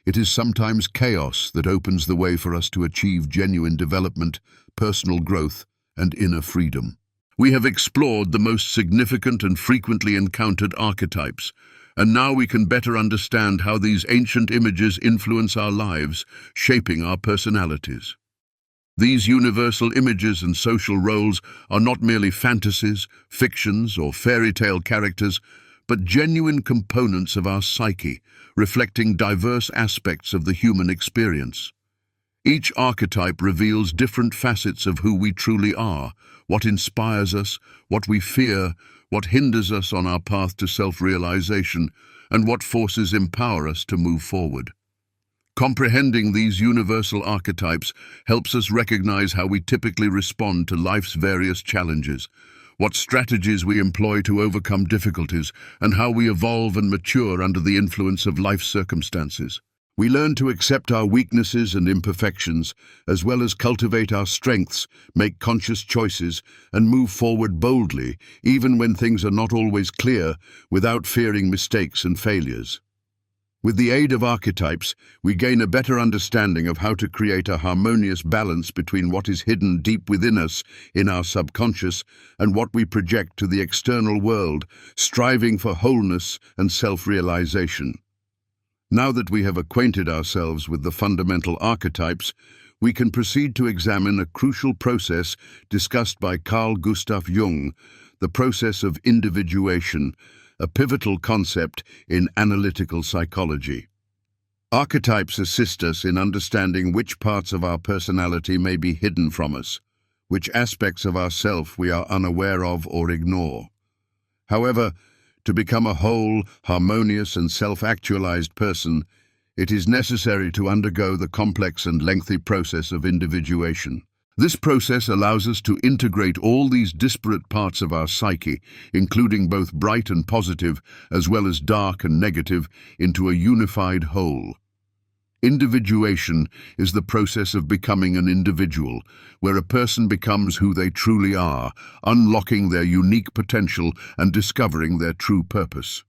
[SPEAKER 1] it is sometimes chaos that opens the way for us to achieve genuine development, personal growth, and inner freedom. We have explored the most significant and frequently encountered archetypes, and now we can better understand how these ancient images influence our lives, shaping our personalities. These universal images and social roles are not merely fantasies, fictions, or fairy tale characters, but genuine components of our psyche, reflecting diverse aspects of the human experience. Each archetype reveals different facets of who we truly are, what inspires us, what we fear, what hinders us on our path to self-realization, and what forces empower us to move forward. Comprehending these universal archetypes helps us recognize how we typically respond to life's various challenges, what strategies we employ to overcome difficulties, and how we evolve and mature under the influence of life circumstances. We learn to accept our weaknesses and imperfections, as well as cultivate our strengths, make conscious choices, and move forward boldly, even when things are not always clear, without fearing mistakes and failures. With the aid of archetypes, we gain a better understanding of how to create a harmonious balance between what is hidden deep within us, in our subconscious, and what we project to the external world, striving for wholeness and self-realization. Now that we have acquainted ourselves with the fundamental archetypes, we can proceed to examine a crucial process discussed by Carl Gustav Jung, the process of individuation, a pivotal concept in analytical psychology. Archetypes assist us in understanding which parts of our personality may be hidden from us, which aspects of ourself we are unaware of or ignore. However, to become a whole, harmonious and self-actualized person, it is necessary to undergo the complex and lengthy process of individuation. This process allows us to integrate all these disparate parts of our psyche, including both bright and positive, as well as dark and negative, into a unified whole. Individuation is the process of becoming an individual, where a person becomes who they truly are, unlocking their unique potential and discovering their true purpose.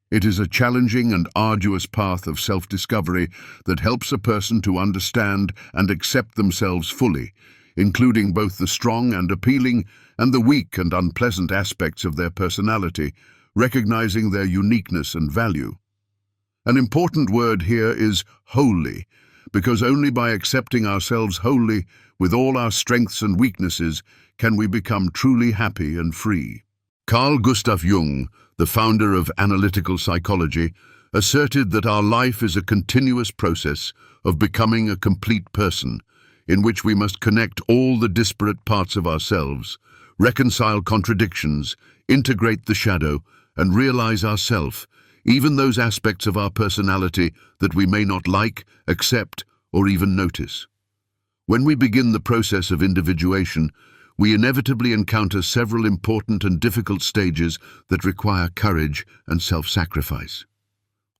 [SPEAKER 1] It is a challenging and arduous path of self-discovery that helps a person to understand and accept themselves fully, including both the strong and appealing and the weak and unpleasant aspects of their personality, recognizing their uniqueness and value. An important word here is wholly, because only by accepting ourselves wholly, with all our strengths and weaknesses, can we become truly happy and free. Carl Gustav Jung, the founder of analytical psychology, asserted that our life is a continuous process of becoming a complete person, in which we must connect all the disparate parts of ourselves, reconcile contradictions, integrate the shadow, and realize ourself, even those aspects of our personality that we may not like, accept, or even notice. When we begin the process of individuation, we inevitably encounter several important and difficult stages that require courage and self-sacrifice.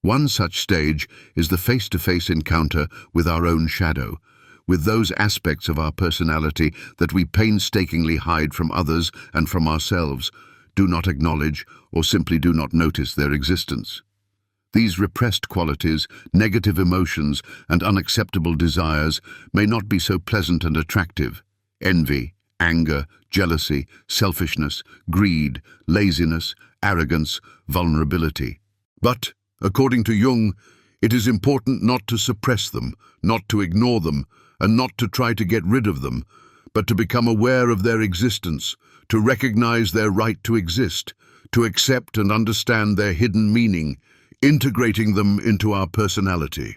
[SPEAKER 1] One such stage is the face-to-face encounter with our own shadow, with those aspects of our personality that we painstakingly hide from others and from ourselves, do not acknowledge, or simply do not notice their existence. These repressed qualities, negative emotions, and unacceptable desires may not be so pleasant and attractive. Envy, anger, jealousy, selfishness, greed, laziness, arrogance, vulnerability. But, according to Jung, it is important not to suppress them, not to ignore them, and not to try to get rid of them, but to become aware of their existence, to recognize their right to exist, to accept and understand their hidden meaning, integrating them into our personality.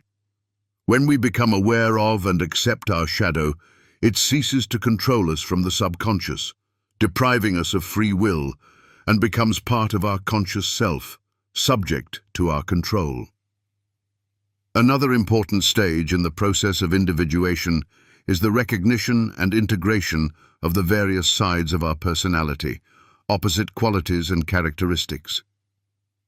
[SPEAKER 1] When we become aware of and accept our shadow, it ceases to control us from the subconscious, depriving us of free will, and becomes part of our conscious self, subject to our control. Another important stage in the process of individuation is the recognition and integration of the various sides of our personality, opposite qualities and characteristics.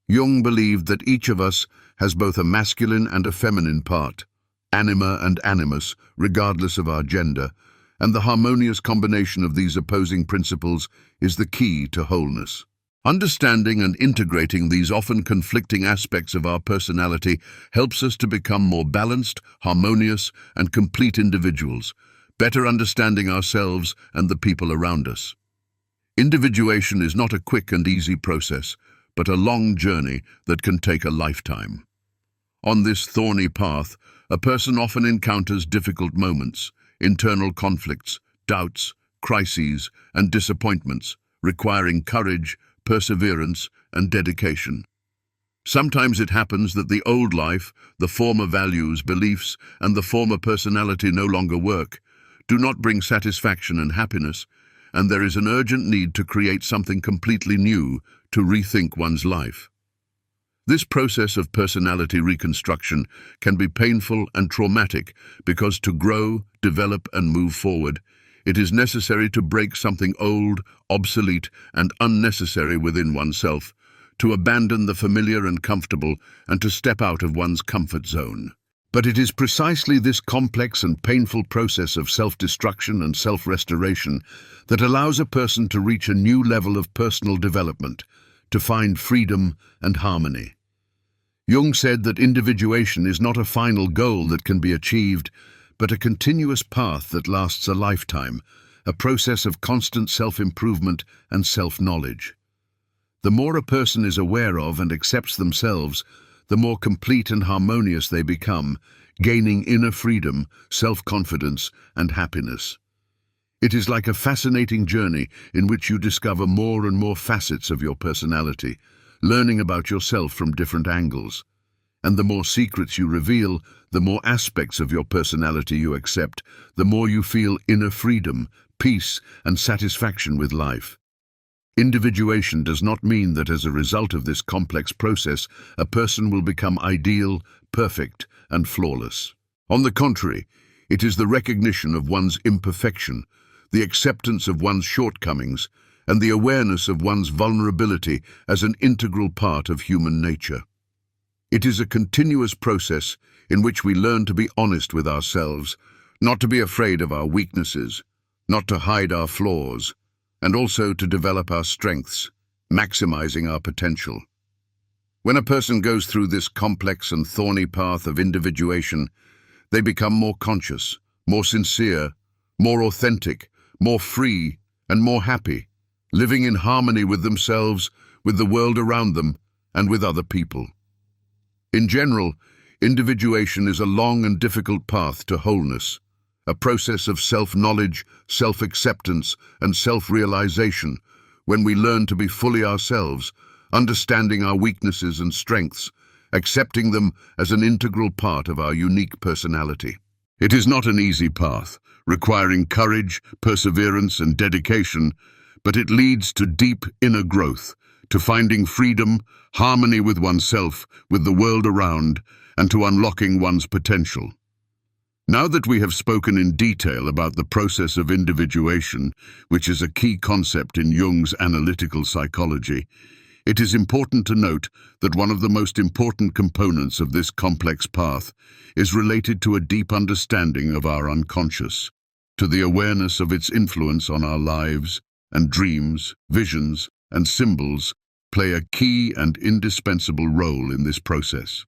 [SPEAKER 1] Jung believed that each of us has both a masculine and a feminine part, anima and animus, regardless of our gender, and the harmonious combination of these opposing principles is the key to wholeness. Understanding and integrating these often conflicting aspects of our personality helps us to become more balanced, harmonious, and complete individuals, better understanding ourselves and the people around us. Individuation is not a quick and easy process, but a long journey that can take a lifetime. On this thorny path, a person often encounters difficult moments, internal conflicts, doubts, crises, and disappointments, requiring courage, perseverance, and dedication. Sometimes it happens that the old life, the former values, beliefs, and the former personality no longer work, do not bring satisfaction and happiness, and there is an urgent need to create something completely new, to rethink one's life. This process of personality reconstruction can be painful and traumatic because to grow, develop, and move forward, it is necessary to break something old, obsolete, and unnecessary within oneself, to abandon the familiar and comfortable, and to step out of one's comfort zone. But it is precisely this complex and painful process of self-destruction and self-restoration that allows a person to reach a new level of personal development, to find freedom and harmony. Jung said that individuation is not a final goal that can be achieved, but a continuous path that lasts a lifetime, a process of constant self-improvement and self-knowledge. The more a person is aware of and accepts themselves, the more complete and harmonious they become, gaining inner freedom, self-confidence, and happiness. It is like a fascinating journey in which you discover more and more facets of your personality, learning about yourself from different angles. And the more secrets you reveal, the more aspects of your personality you accept, the more you feel inner freedom, peace, and satisfaction with life. Individuation does not mean that as a result of this complex process, a person will become ideal, perfect, and flawless. On the contrary, it is the recognition of one's imperfection, the acceptance of one's shortcomings, and the awareness of one's vulnerability as an integral part of human nature. It is a continuous process in which we learn to be honest with ourselves, not to be afraid of our weaknesses, not to hide our flaws, and also to develop our strengths, maximizing our potential. When a person goes through this complex and thorny path of individuation, they become more conscious, more sincere, more authentic, more free, and more happy, living in harmony with themselves, with the world around them, and with other people. In general, individuation is a long and difficult path to wholeness, a process of self-knowledge, self-acceptance, and self-realization, when we learn to be fully ourselves, understanding our weaknesses and strengths, accepting them as an integral part of our unique personality. It is not an easy path, requiring courage, perseverance, and dedication, but it leads to deep inner growth, to finding freedom, harmony with oneself, with the world around, and to unlocking one's potential. Now that we have spoken in detail about the process of individuation, which is a key concept in Jung's analytical psychology, it is important to note that one of the most important components of this complex path is related to a deep understanding of our unconscious, to the awareness of its influence on our lives, and dreams, visions, and symbols play a key and indispensable role in this process.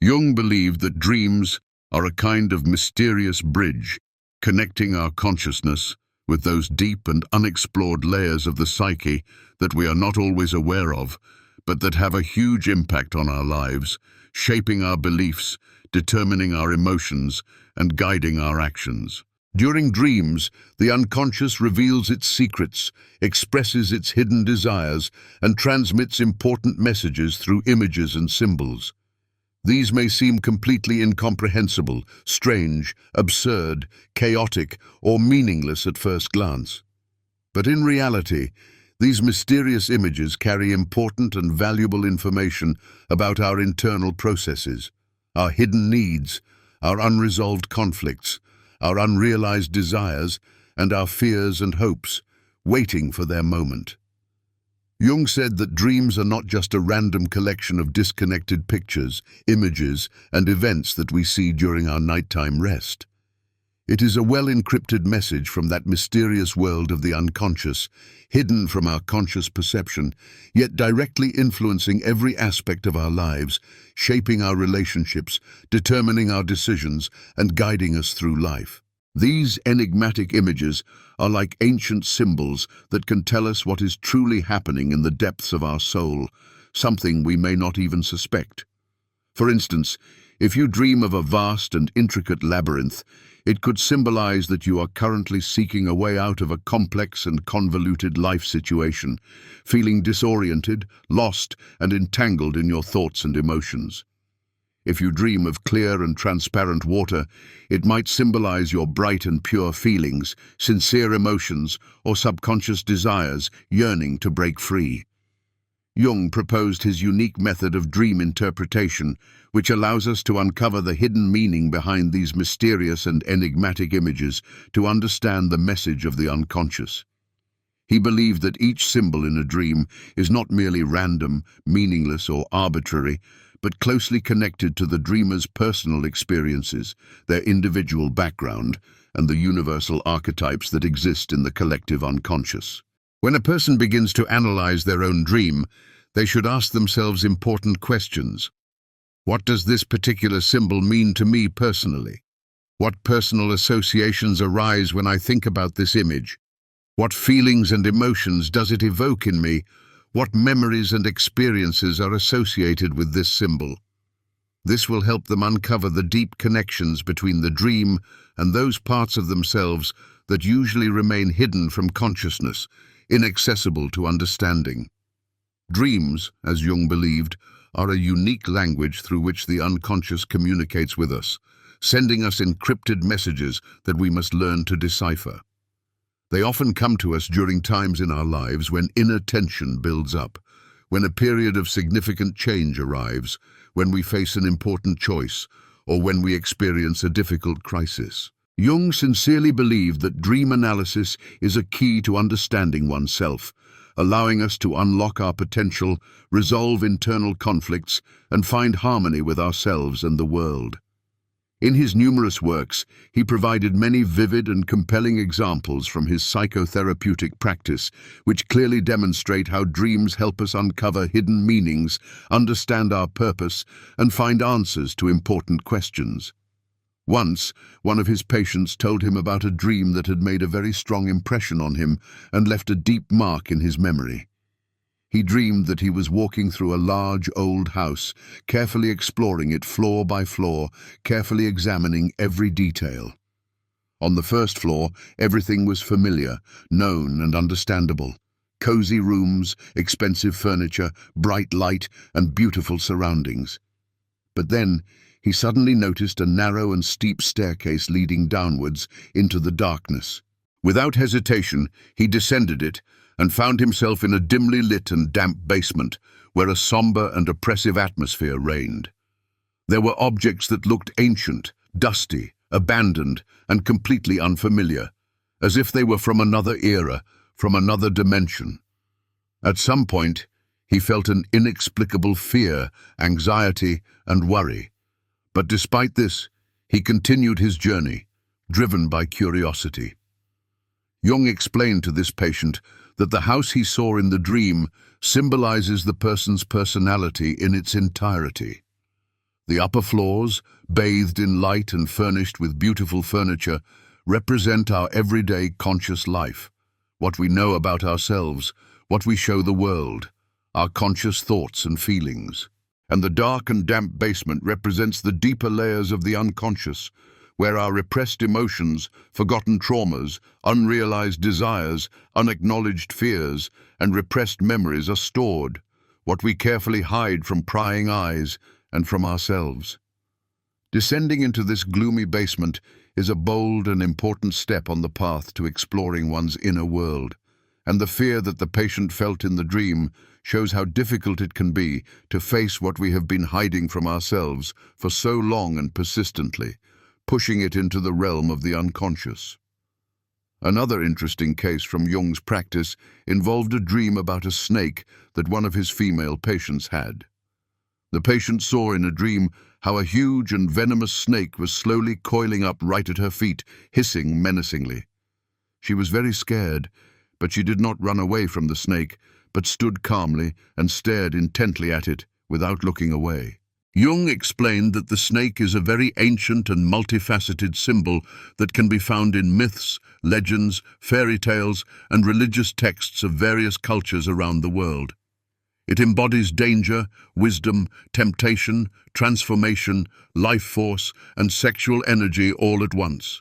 [SPEAKER 1] Jung believed that dreams are a kind of mysterious bridge connecting our consciousness with those deep and unexplored layers of the psyche that we are not always aware of, but that have a huge impact on our lives, shaping our beliefs, determining our emotions, and guiding our actions. During dreams, the unconscious reveals its secrets, expresses its hidden desires, and transmits important messages through images and symbols. These may seem completely incomprehensible, strange, absurd, chaotic, or meaningless at first glance. But in reality, these mysterious images carry important and valuable information about our internal processes, our hidden needs, our unresolved conflicts, our unrealized desires, and our fears and hopes, waiting for their moment. Jung said that dreams are not just a random collection of disconnected pictures, images, and events that we see during our nighttime rest. It is a well-encrypted message from that mysterious world of the unconscious, hidden from our conscious perception, yet directly influencing every aspect of our lives, shaping our relationships, determining our decisions, and guiding us through life. These enigmatic images are like ancient symbols that can tell us what is truly happening in the depths of our soul, something we may not even suspect. For instance, if you dream of a vast and intricate labyrinth, it could symbolize that you are currently seeking a way out of a complex and convoluted life situation, feeling disoriented, lost, and entangled in your thoughts and emotions. If you dream of clear and transparent water, it might symbolize your bright and pure feelings, sincere emotions, or subconscious desires yearning to break free. Jung proposed his unique method of dream interpretation, which allows us to uncover the hidden meaning behind these mysterious and enigmatic images to understand the message of the unconscious. He believed that each symbol in a dream is not merely random, meaningless, or arbitrary, but closely connected to the dreamer's personal experiences, their individual background, and the universal archetypes that exist in the collective unconscious. When a person begins to analyze their own dream, they should ask themselves important questions. What does this particular symbol mean to me personally? What personal associations arise when I think about this image? What feelings and emotions does it evoke in me? What memories and experiences are associated with this symbol? This will help them uncover the deep connections between the dream and those parts of themselves that usually remain hidden from consciousness, inaccessible to understanding. Dreams, as Jung believed, are a unique language through which the unconscious communicates with us, sending us encrypted messages that we must learn to decipher. They often come to us during times in our lives when inner tension builds up, when a period of significant change arrives, when we face an important choice, or when we experience a difficult crisis. Jung sincerely believed that dream analysis is a key to understanding oneself, allowing us to unlock our potential, resolve internal conflicts, and find harmony with ourselves and the world. In his numerous works, he provided many vivid and compelling examples from his psychotherapeutic practice, which clearly demonstrate how dreams help us uncover hidden meanings, understand our purpose, and find answers to important questions. Once, one of his patients told him about a dream that had made a very strong impression on him and left a deep mark in his memory. He dreamed that he was walking through a large old house, carefully exploring it floor by floor, carefully examining every detail. On the first floor, everything was familiar, known and understandable. Cozy rooms, expensive furniture, bright light, and beautiful surroundings. But then, he suddenly noticed a narrow and steep staircase leading downwards into the darkness. Without hesitation, he descended it and found himself in a dimly lit and damp basement where a somber and oppressive atmosphere reigned. There were objects that looked ancient, dusty, abandoned, and completely unfamiliar, as if they were from another era, from another dimension. At some point, he felt an inexplicable fear, anxiety, and worry. But despite this, he continued his journey, driven by curiosity. Jung explained to this patient that the house he saw in the dream symbolizes the person's personality in its entirety. The upper floors, bathed in light and furnished with beautiful furniture, represent our everyday conscious life, what we know about ourselves, what we show the world, our conscious thoughts and feelings. And the dark and damp basement represents the deeper layers of the unconscious, where our repressed emotions, forgotten traumas, unrealized desires, unacknowledged fears, and repressed memories are stored, what we carefully hide from prying eyes and from ourselves. Descending into this gloomy basement is a bold and important step on the path to exploring one's inner world, and the fear that the patient felt in the dream shows how difficult it can be to face what we have been hiding from ourselves for so long and persistently, pushing it into the realm of the unconscious. Another interesting case from Jung's practice involved a dream about a snake that one of his female patients had. The patient saw in a dream how a huge and venomous snake was slowly coiling up right at her feet, hissing menacingly. She was very scared, but she did not run away from the snake, but stood calmly and stared intently at it without looking away. Jung explained that the snake is a very ancient and multifaceted symbol that can be found in myths, legends, fairy tales, and religious texts of various cultures around the world. It embodies danger, wisdom, temptation, transformation, life force, and sexual energy all at once.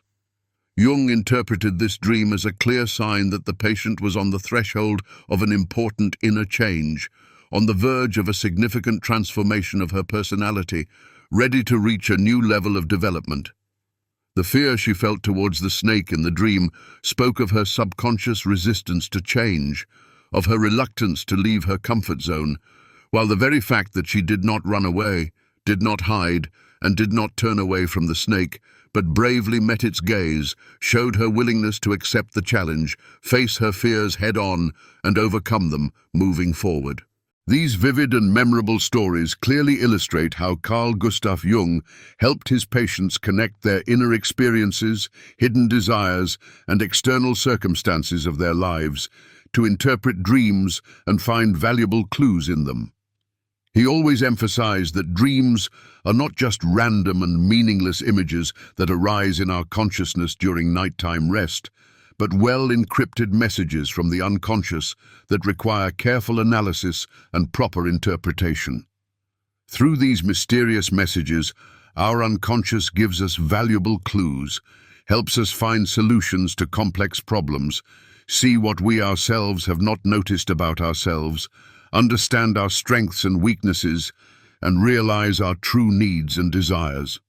[SPEAKER 1] Jung interpreted this dream as a clear sign that the patient was on the threshold of an important inner change, on the verge of a significant transformation of her personality, ready to reach a new level of development. The fear she felt towards the snake in the dream spoke of her subconscious resistance to change, of her reluctance to leave her comfort zone, while the very fact that she did not run away, did not hide, and did not turn away from the snake, but bravely met its gaze, showed her willingness to accept the challenge, face her fears head-on, and overcome them, moving forward. These vivid and memorable stories clearly illustrate how Carl Gustav Jung helped his patients connect their inner experiences, hidden desires, and external circumstances of their lives to interpret dreams and find valuable clues in them. He always emphasized that dreams are not just random and meaningless images that arise in our consciousness during nighttime rest, but well-encrypted messages from the unconscious that require careful analysis and proper interpretation. Through these mysterious messages, our unconscious gives us valuable clues, helps us find solutions to complex problems, see what we ourselves have not noticed about ourselves, understand our strengths and weaknesses, and realize our true needs and desires.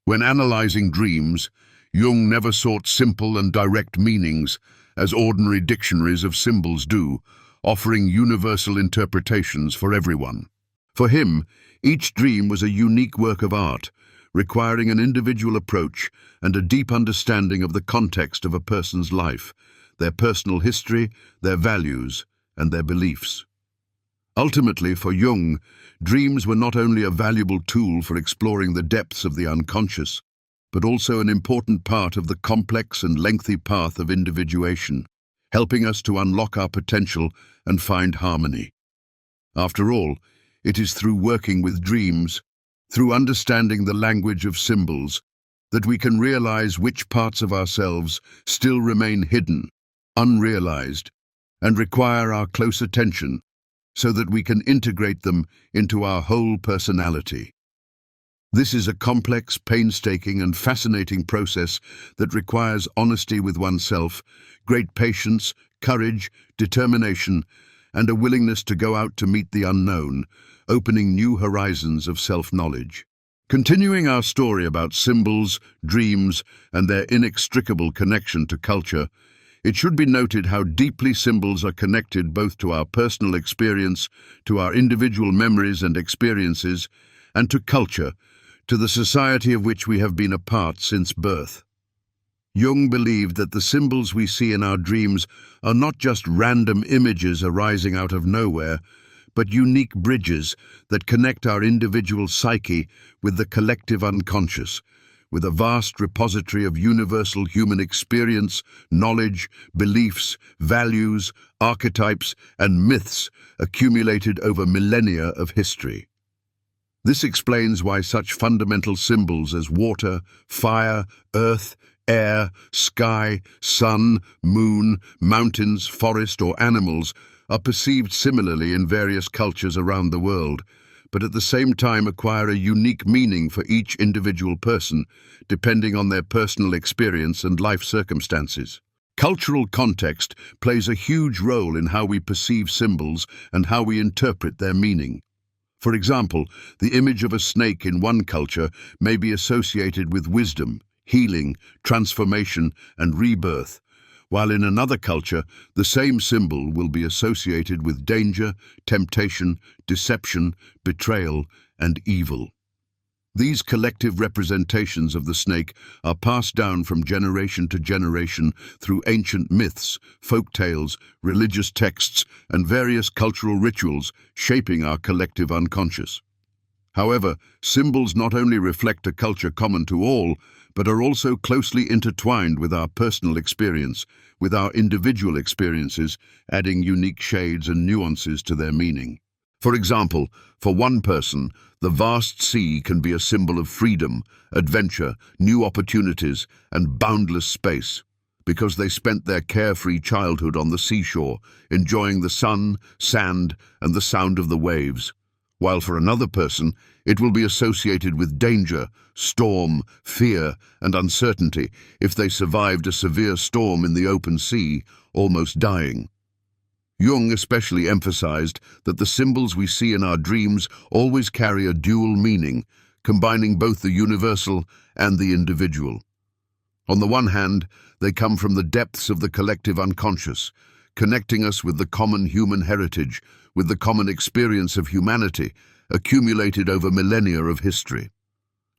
[SPEAKER 1] When analyzing dreams, Jung never sought simple and direct meanings, as ordinary dictionaries of symbols do, offering universal interpretations for everyone. For him, each dream was a unique work of art, requiring an individual approach and a deep understanding of the context of a person's life, their personal history, their values, and their beliefs. Ultimately, for Jung, dreams were not only a valuable tool for exploring the depths of the unconscious, but also an important part of the complex and lengthy path of individuation, helping us to unlock our potential and find harmony. After all, it is through working with dreams, through understanding the language of symbols, that we can realize which parts of ourselves still remain hidden, unrealized, and require our close attention so that we can integrate them into our whole personality. This is a complex, painstaking, and fascinating process that requires honesty with oneself, great patience, courage, determination, and a willingness to go out to meet the unknown, opening new horizons of self-knowledge. Continuing our story about symbols, dreams, and their inextricable connection to culture, it should be noted how deeply symbols are connected both to our personal experience, to our individual memories and experiences, and to culture, to the society of which we have been a part since birth. Jung believed that the symbols we see in our dreams are not just random images arising out of nowhere, but unique bridges that connect our individual psyche with the collective unconscious, with a vast repository of universal human experience, knowledge, beliefs, values, archetypes, and myths accumulated over millennia of history. This explains why such fundamental symbols as water, fire, earth, air, sky, sun, moon, mountains, forest, or animals are perceived similarly in various cultures around the world, but at the same time acquire a unique meaning for each individual person, depending on their personal experience and life circumstances. Cultural context plays a huge role in how we perceive symbols and how we interpret their meaning. For example, the image of a snake in one culture may be associated with wisdom, healing, transformation, and rebirth, while in another culture, the same symbol will be associated with danger, temptation, deception, betrayal, and evil. These collective representations of the snake are passed down from generation to generation through ancient myths, folk tales, religious texts, and various cultural rituals, shaping our collective unconscious. However, symbols not only reflect a culture common to all, but are also closely intertwined with our personal experience, with our individual experiences, adding unique shades and nuances to their meaning. For example, for one person, the vast sea can be a symbol of freedom, adventure, new opportunities, and boundless space, because they spent their carefree childhood on the seashore, enjoying the sun, sand, and the sound of the waves. While for another person, it will be associated with danger, storm, fear, and uncertainty if they survived a severe storm in the open sea, almost dying. Jung especially emphasized that the symbols we see in our dreams always carry a dual meaning, combining both the universal and the individual. On the one hand, they come from the depths of the collective unconscious, connecting us with the common human heritage, with the common experience of humanity, accumulated over millennia of history.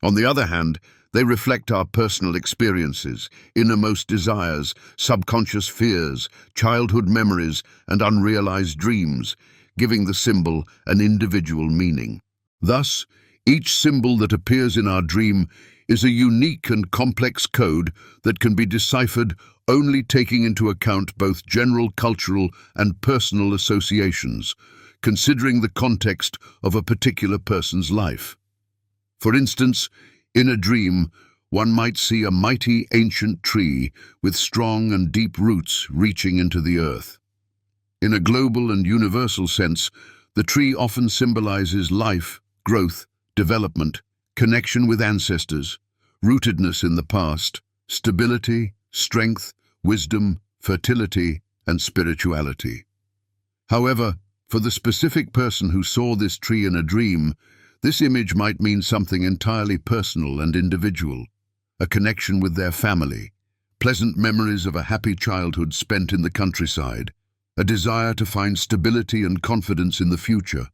[SPEAKER 1] On the other hand, they reflect our personal experiences, innermost desires, subconscious fears, childhood memories, and unrealized dreams, giving the symbol an individual meaning. Thus, each symbol that appears in our dream is a unique and complex code that can be deciphered only taking into account both general cultural and personal associations, considering the context of a particular person's life. For instance, in a dream, one might see a mighty ancient tree with strong and deep roots reaching into the earth. In a global and universal sense, the tree often symbolizes life, growth, development, connection with ancestors, rootedness in the past, stability, strength, wisdom, fertility, and spirituality. However, for the specific person who saw this tree in a dream, this image might mean something entirely personal and individual, a connection with their family, pleasant memories of a happy childhood spent in the countryside, a desire to find stability and confidence in the future,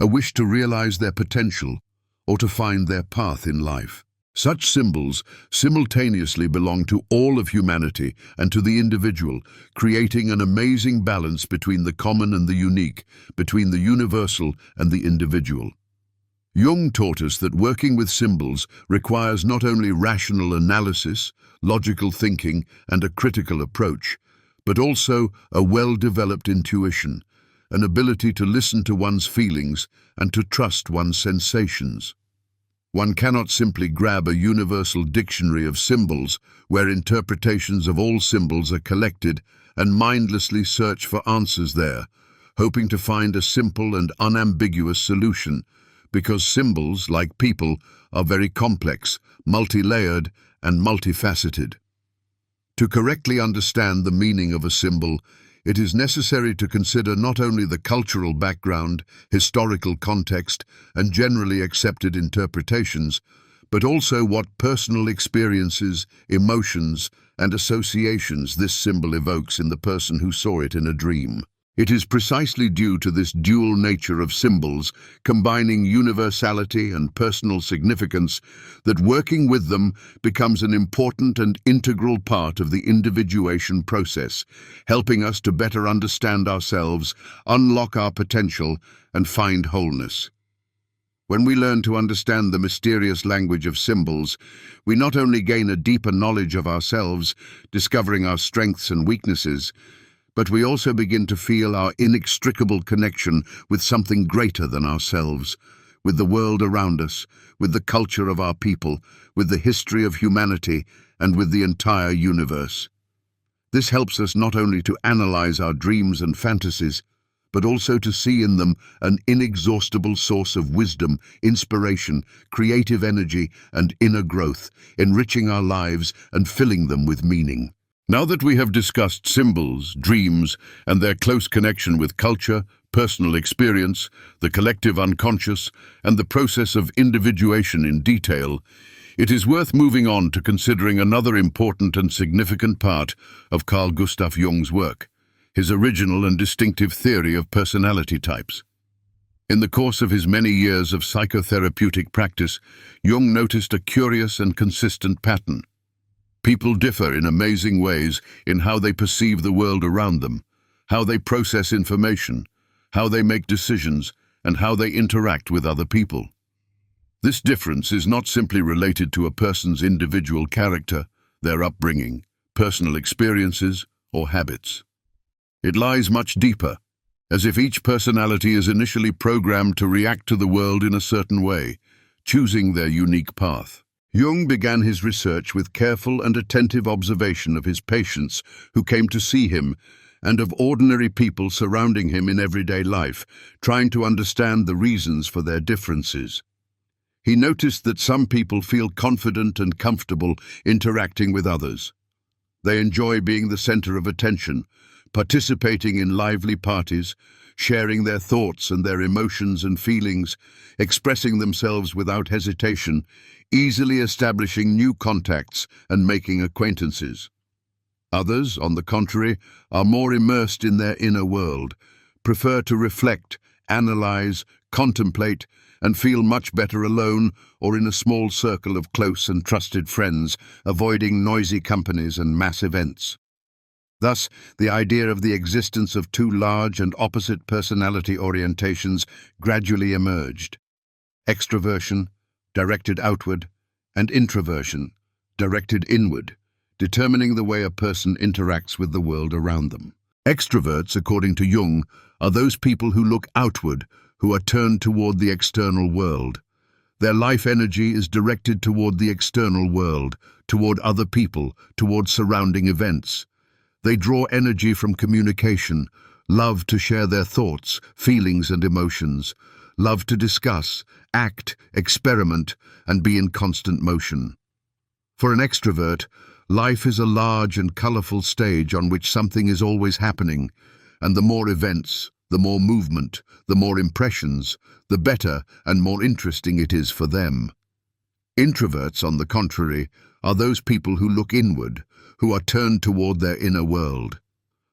[SPEAKER 1] a wish to realize their potential, or to find their path in life. Such symbols simultaneously belong to all of humanity and to the individual, creating an amazing balance between the common and the unique, between the universal and the individual. Jung taught us that working with symbols requires not only rational analysis, logical thinking, and a critical approach, but also a well-developed intuition, an ability to listen to one's feelings and to trust one's sensations. One cannot simply grab a universal dictionary of symbols where interpretations of all symbols are collected and mindlessly search for answers there, hoping to find a simple and unambiguous solution, because symbols, like people, are very complex, multi-layered, and multifaceted. To correctly understand the meaning of a symbol, it is necessary to consider not only the cultural background, historical context, and generally accepted interpretations, but also what personal experiences, emotions, and associations this symbol evokes in the person who saw it in a dream. It is precisely due to this dual nature of symbols, combining universality and personal significance, that working with them becomes an important and integral part of the individuation process, helping us to better understand ourselves, unlock our potential, and find wholeness. When we learn to understand the mysterious language of symbols, we not only gain a deeper knowledge of ourselves, discovering our strengths and weaknesses, but we also begin to feel our inextricable connection with something greater than ourselves, with the world around us, with the culture of our people, with the history of humanity, and with the entire universe. This helps us not only to analyze our dreams and fantasies, but also to see in them an inexhaustible source of wisdom, inspiration, creative energy, and inner growth, enriching our lives and filling them with meaning. Now that we have discussed symbols, dreams, and their close connection with culture, personal experience, the collective unconscious, and the process of individuation in detail, it is worth moving on to considering another important and significant part of Carl Gustav Jung's work, his original and distinctive theory of personality types. In the course of his many years of psychotherapeutic practice, Jung noticed a curious and consistent pattern. People differ in amazing ways in how they perceive the world around them, how they process information, how they make decisions, and how they interact with other people. This difference is not simply related to a person's individual character, their upbringing, personal experiences, or habits. It lies much deeper, as if each personality is initially programmed to react to the world in a certain way, choosing their unique path. Jung began his research with careful and attentive observation of his patients who came to see him and of ordinary people surrounding him in everyday life, trying to understand the reasons for their differences. He noticed that some people feel confident and comfortable interacting with others. They enjoy being the center of attention, participating in lively parties, sharing their thoughts and their emotions and feelings, expressing themselves without hesitation, easily establishing new contacts and making acquaintances. Others, on the contrary, are more immersed in their inner world, prefer to reflect, analyze, contemplate, and feel much better alone or in a small circle of close and trusted friends, avoiding noisy companies and mass events. Thus, the idea of the existence of two large and opposite personality orientations gradually emerged: extroversion, directed outward, and introversion, directed inward, determining the way a person interacts with the world around them. Extroverts, according to Jung, are those people who look outward, who are turned toward the external world. Their life energy is directed toward the external world, toward other people, toward surrounding events. They draw energy from communication, love to share their thoughts, feelings, and emotions, love to discuss, act, experiment, and be in constant motion. For an extrovert, life is a large and colorful stage on which something is always happening, and the more events, the more movement, the more impressions, the better and more interesting it is for them. Introverts, on the contrary, are those people who look inward, who are turned toward their inner world.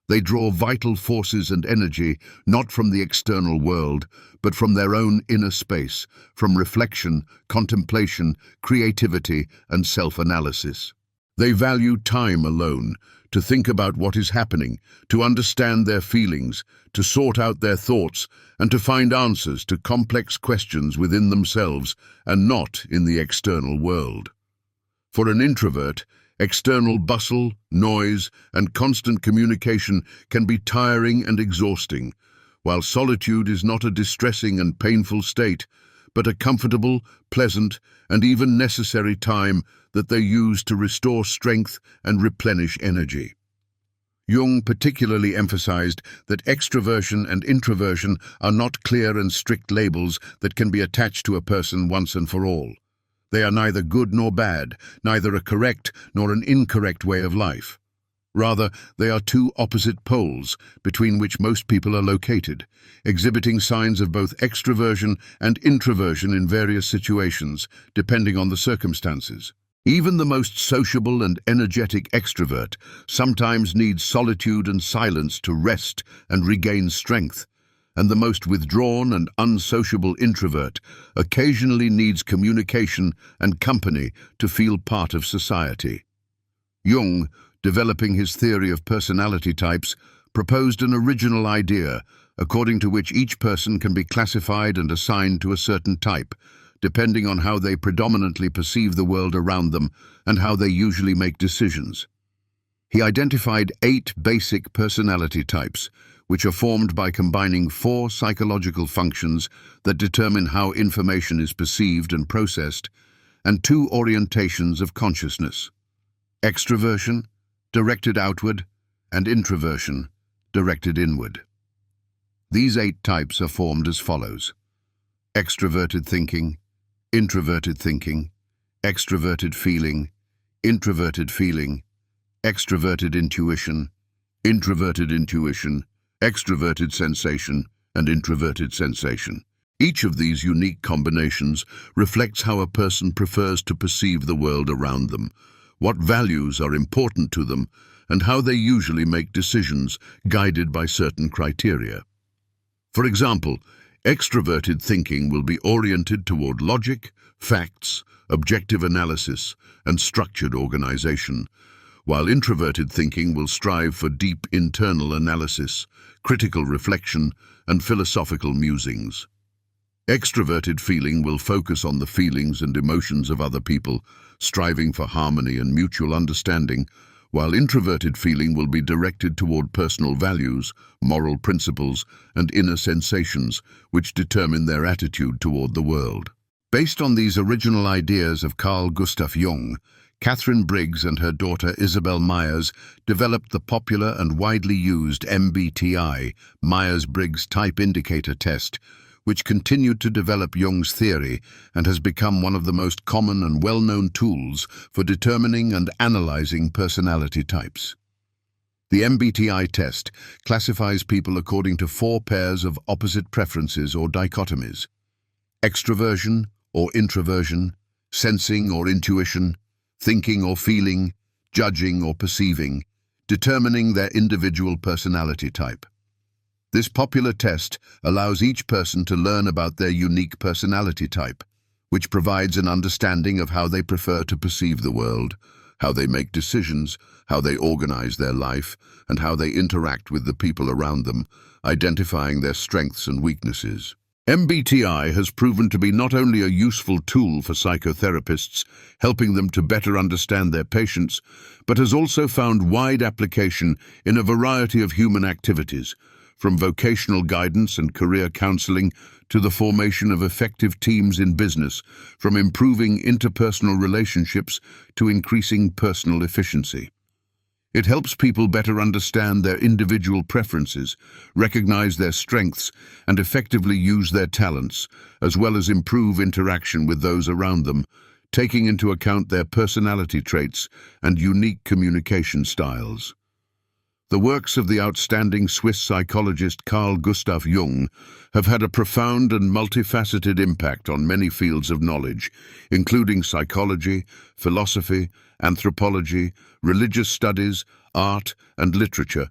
[SPEAKER 1] They draw vital forces and energy not from the external world, but from their own inner space, from reflection, contemplation, creativity, and self-analysis. They value time alone, to think about what is happening, to understand their feelings, to sort out their thoughts, and to find answers to complex questions within themselves and not in the external world. For an introvert, external bustle, noise, and constant communication can be tiring and exhausting, while solitude is not a distressing and painful state, but a comfortable, pleasant, and even necessary time that they use to restore strength and replenish energy. Jung particularly emphasized that extroversion and introversion are not clear and strict labels that can be attached to a person once and for all. They are neither good nor bad, neither a correct nor an incorrect way of life. Rather, they are two opposite poles between which most people are located, exhibiting signs of both extroversion and introversion in various situations, depending on the circumstances. Even the most sociable and energetic extrovert sometimes needs solitude and silence to rest and regain strength, and the most withdrawn and unsociable introvert occasionally needs communication and company to feel part of society. Jung, developing his theory of personality types, proposed an original idea according to which each person can be classified and assigned to a certain type, depending on how they predominantly perceive the world around them and how they usually make decisions. He identified 8 basic personality types, which are formed by combining 4 psychological functions that determine how information is perceived and processed, and 2 orientations of consciousness: extroversion, directed outward, and introversion, directed inward. These 8 types are formed as follows: extroverted thinking, introverted thinking, extroverted feeling, introverted feeling, extroverted intuition, introverted intuition, extroverted sensation, and introverted sensation. Each of these unique combinations reflects how a person prefers to perceive the world around them, what values are important to them, and how they usually make decisions guided by certain criteria. For example, Extroverted thinking will be oriented toward logic, facts, objective analysis, and structured organization, while introverted thinking will strive for deep internal analysis, critical reflection, and philosophical musings. Extroverted feeling will focus on the feelings and emotions of other people, striving for harmony and mutual understanding, while introverted feeling will be directed toward personal values, moral principles, and inner sensations, which determine their attitude toward the world. Based on these original ideas of Carl Gustav Jung, Catherine Briggs and her daughter Isabel Myers developed the popular and widely used MBTI, Myers-Briggs Type Indicator Test, which continued to develop Jung's theory and has become one of the most common and well-known tools for determining and analyzing personality types. The MBTI test classifies people according to 4 pairs of opposite preferences or dichotomies: extroversion or introversion, sensing or intuition, thinking or feeling, judging or perceiving, determining their individual personality type. This popular test allows each person to learn about their unique personality type, which provides an understanding of how they prefer to perceive the world, how they make decisions, how they organize their life, and how they interact with the people around them, identifying their strengths and weaknesses. MBTI has proven to be not only a useful tool for psychotherapists, helping them to better understand their patients, but has also found wide application in a variety of human activities, from vocational guidance and career counseling to the formation of effective teams in business, from improving interpersonal relationships to increasing personal efficiency. It helps people better understand their individual preferences, recognize their strengths, and effectively use their talents, as well as improve interaction with those around them, taking into account their personality traits and unique communication styles. The works of the outstanding Swiss psychologist Carl Gustav Jung have had a profound and multifaceted impact on many fields of knowledge, including psychology, philosophy, anthropology, religious studies, art, and literature,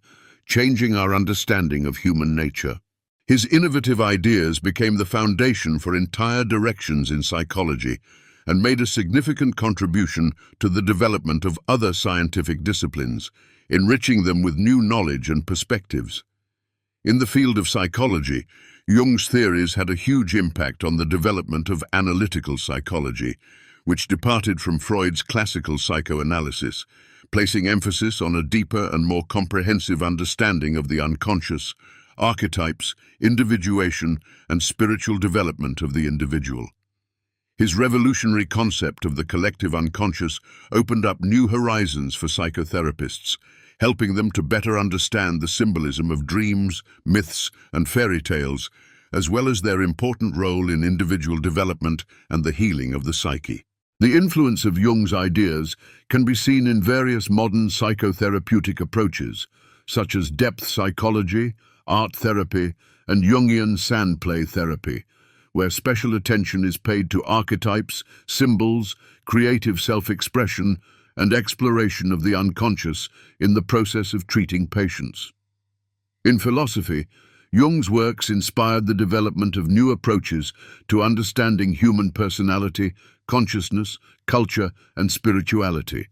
[SPEAKER 1] changing our understanding of human nature. His innovative ideas became the foundation for entire directions in psychology and made a significant contribution to the development of other scientific disciplines, enriching them with new knowledge and perspectives. In the field of psychology, Jung's theories had a huge impact on the development of analytical psychology, which departed from Freud's classical psychoanalysis, placing emphasis on a deeper and more comprehensive understanding of the unconscious, archetypes, individuation, and spiritual development of the individual. His revolutionary concept of the collective unconscious opened up new horizons for psychotherapists, helping them to better understand the symbolism of dreams, myths, and fairy tales, as well as their important role in individual development and the healing of the psyche. The influence of Jung's ideas can be seen in various modern psychotherapeutic approaches, such as depth psychology, art therapy, and Jungian sand play therapy, where special attention is paid to archetypes, symbols, creative self-expression, and exploration of the unconscious in the process of treating patients. In philosophy, Jung's works inspired the development of new approaches to understanding human personality, consciousness, culture, and spirituality,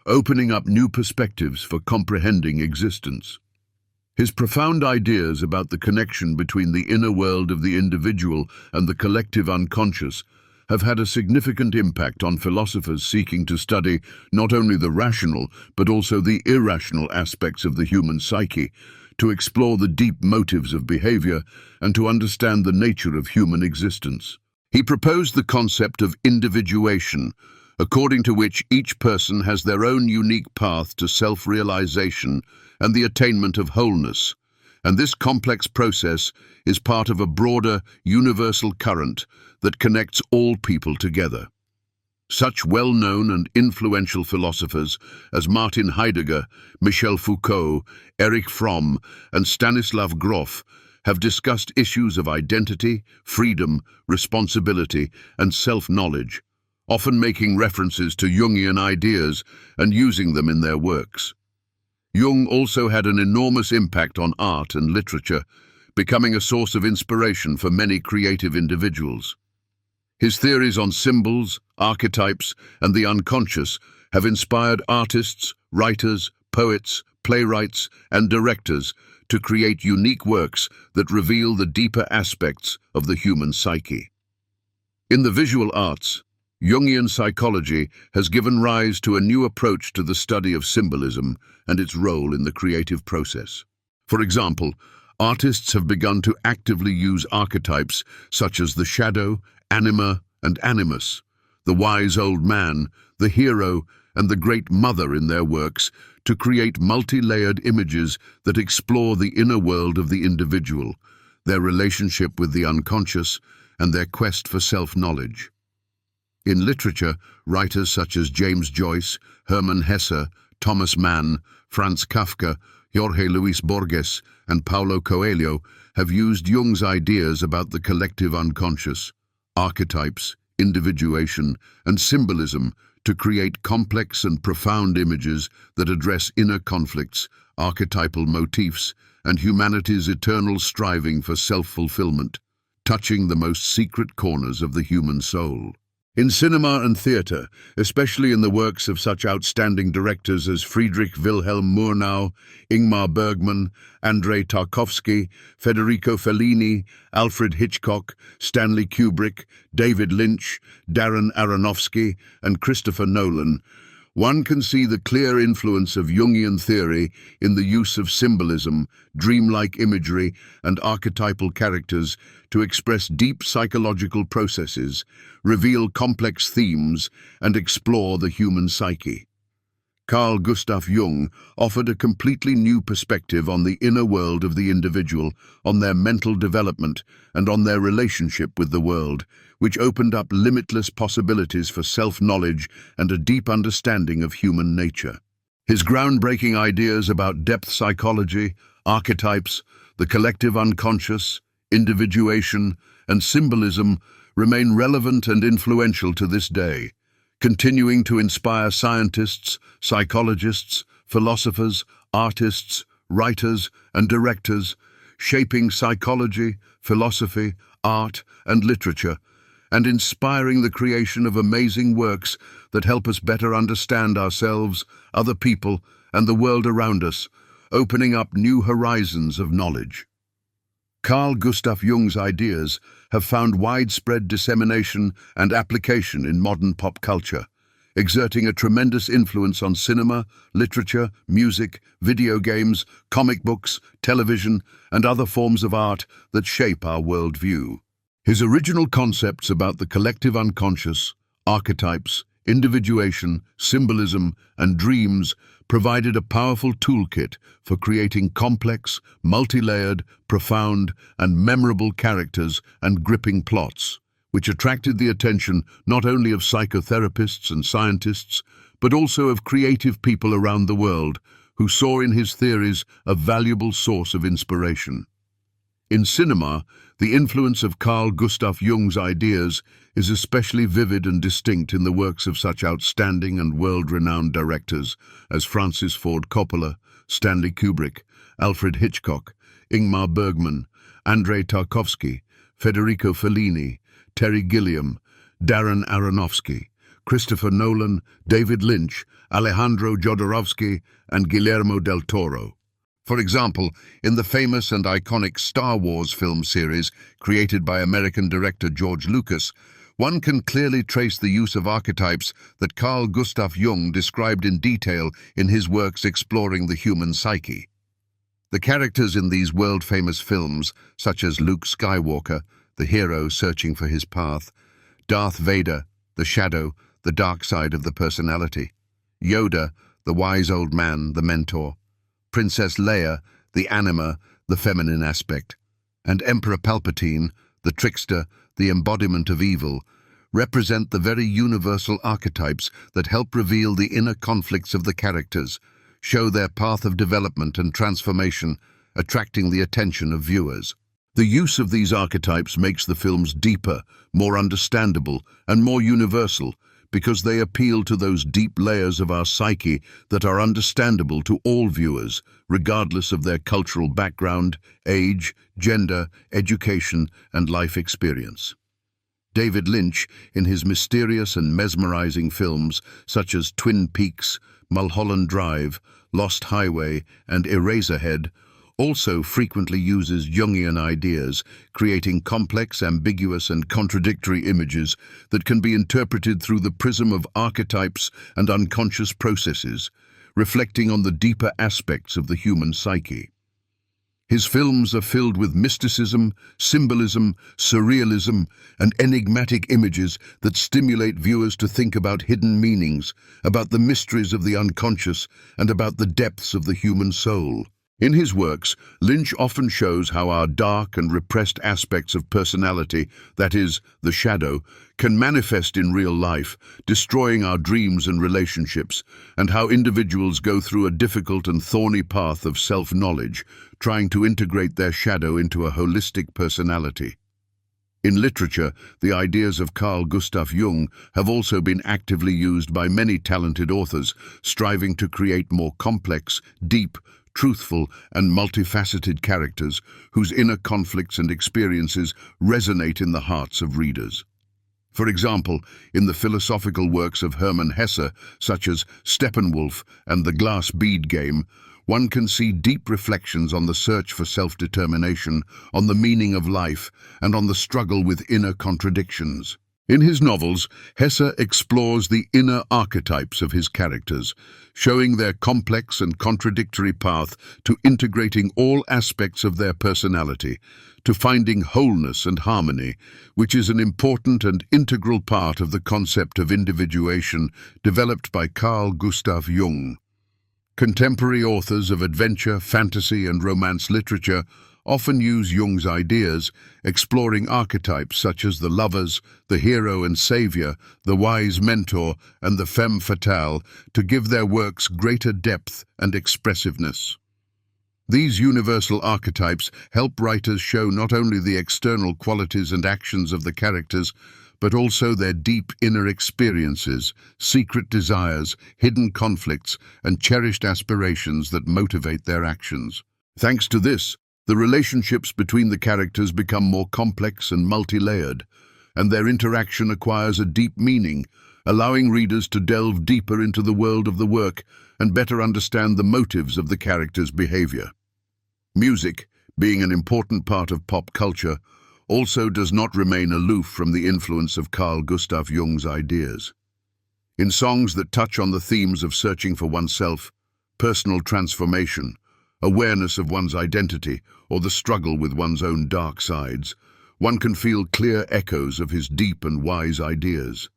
[SPEAKER 1] opening up new perspectives for comprehending existence. His profound ideas about the connection between the inner world of the individual and the collective unconscious have had a significant impact on philosophers seeking to study not only the rational but also the irrational aspects of the human psyche, to explore the deep motives of behavior and to understand the nature of human existence. He proposed the concept of individuation, according to which each person has their own unique path to self-realization and the attainment of wholeness, and this complex process is part of a broader, universal current that connects all people together. Such well-known and influential philosophers as Martin Heidegger, Michel Foucault, Erich Fromm, and Stanislav Grof have discussed issues of identity, freedom, responsibility, and self-knowledge, often making references to Jungian ideas and using them in their works. Jung also had an enormous impact on art and literature, becoming a source of inspiration for many creative individuals. His theories on symbols, archetypes, and the unconscious have inspired artists, writers, poets, playwrights, and directors to create unique works that reveal the deeper aspects of the human psyche. In the visual arts, Jungian psychology has given rise to a new approach to the study of symbolism and its role in the creative process. For example, artists have begun to actively use archetypes such as the shadow, anima, and animus, the wise old man, the hero, and the great mother in their works to create multi-layered images that explore the inner world of the individual, their relationship with the unconscious, and their quest for self-knowledge. In literature, writers such as James Joyce, Hermann Hesse, Thomas Mann, Franz Kafka, Jorge Luis Borges, and Paulo Coelho have used Jung's ideas about the collective unconscious, archetypes, individuation, and symbolism to create complex and profound images that address inner conflicts, archetypal motifs, and humanity's eternal striving for self-fulfillment, touching the most secret corners of the human soul. In cinema and theatre, especially in the works of such outstanding directors as Friedrich Wilhelm Murnau, Ingmar Bergman, Andrei Tarkovsky, Federico Fellini, Alfred Hitchcock, Stanley Kubrick, David Lynch, Darren Aronofsky, and Christopher Nolan, one can see the clear influence of Jungian theory in the use of symbolism, dreamlike imagery, and archetypal characters to express deep psychological processes, reveal complex themes, and explore the human psyche. Carl Gustav Jung offered a completely new perspective on the inner world of the individual, on their mental development, and on their relationship with the world, which opened up limitless possibilities for self-knowledge and a deep understanding of human nature. His groundbreaking ideas about depth psychology, archetypes, the collective unconscious, individuation, and symbolism remain relevant and influential to this day, continuing to inspire scientists, psychologists, philosophers, artists, writers, and directors, shaping psychology, philosophy, art, and literature, and inspiring the creation of amazing works that help us better understand ourselves, other people, and the world around us, opening up new horizons of knowledge. Carl Gustav Jung's ideas have found widespread dissemination and application in modern pop culture, exerting a tremendous influence on cinema, literature, music, video games, comic books, television, and other forms of art that shape our worldview. His original concepts about the collective unconscious, archetypes, individuation, symbolism, and dreams provided a powerful toolkit for creating complex, multi-layered, profound, and memorable characters and gripping plots, which attracted the attention not only of psychotherapists and scientists, but also of creative people around the world who saw in his theories a valuable source of inspiration. In cinema, the influence of Carl Gustav Jung's ideas is especially vivid and distinct in the works of such outstanding and world-renowned directors as Francis Ford Coppola, Stanley Kubrick, Alfred Hitchcock, Ingmar Bergman, Andrei Tarkovsky, Federico Fellini, Terry Gilliam, Darren Aronofsky, Christopher Nolan, David Lynch, Alejandro Jodorowsky, and Guillermo del Toro. For example, in the famous and iconic Star Wars film series created by American director George Lucas, one can clearly trace the use of archetypes that Carl Gustav Jung described in detail in his works exploring the human psyche. The characters in these world-famous films, such as Luke Skywalker, the hero searching for his path, Darth Vader, the shadow, the dark side of the personality, Yoda, the wise old man, the mentor, Princess Leia, the anima, the feminine aspect, and Emperor Palpatine, the trickster, the embodiment of evil, represent the very universal archetypes that help reveal the inner conflicts of the characters, show their path of development and transformation, attracting the attention of viewers. The use of these archetypes makes the films deeper, more understandable, and more universal, because they appeal to those deep layers of our psyche that are understandable to all viewers, regardless of their cultural background, age, gender, education, and life experience. David Lynch, in his mysterious and mesmerizing films such as Twin Peaks, Mulholland Drive, Lost Highway, and Eraserhead, also frequently uses Jungian ideas, creating complex, ambiguous, and contradictory images that can be interpreted through the prism of archetypes and unconscious processes, reflecting on the deeper aspects of the human psyche. His films are filled with mysticism, symbolism, surrealism, and enigmatic images that stimulate viewers to think about hidden meanings, about the mysteries of the unconscious, and about the depths of the human soul. In his works, Lynch often shows how our dark and repressed aspects of personality, that is, the shadow, can manifest in real life, destroying our dreams and relationships, and how individuals go through a difficult and thorny path of self-knowledge, trying to integrate their shadow into a holistic personality. In literature, the ideas of Carl Gustav Jung have also been actively used by many talented authors, striving to create more complex, deep, truthful, and multifaceted characters whose inner conflicts and experiences resonate in the hearts of readers. For example, in the philosophical works of Hermann Hesse, such as Steppenwolf and The Glass Bead Game, one can see deep reflections on the search for self-determination, on the meaning of life, and on the struggle with inner contradictions. In his novels, Hesse explores the inner archetypes of his characters, showing their complex and contradictory path to integrating all aspects of their personality, to finding wholeness and harmony, which is an important and integral part of the concept of individuation developed by Carl Gustav Jung. Contemporary authors of adventure, fantasy, and romance literature often use Jung's ideas, exploring archetypes such as the lovers, the hero and savior, the wise mentor, and the femme fatale to give their works greater depth and expressiveness. These universal archetypes help writers show not only the external qualities and actions of the characters, but also their deep inner experiences, secret desires, hidden conflicts, and cherished aspirations that motivate their actions. Thanks to this, the relationships between the characters become more complex and multi-layered, and their interaction acquires a deep meaning, allowing readers to delve deeper into the world of the work and better understand the motives of the characters' behavior. Music, being an important part of pop culture, also does not remain aloof from the influence of Carl Gustav Jung's ideas. In songs that touch on the themes of searching for oneself, personal transformation, awareness of one's identity, or the struggle with one's own dark sides, one can feel clear echoes of his deep and wise ideas.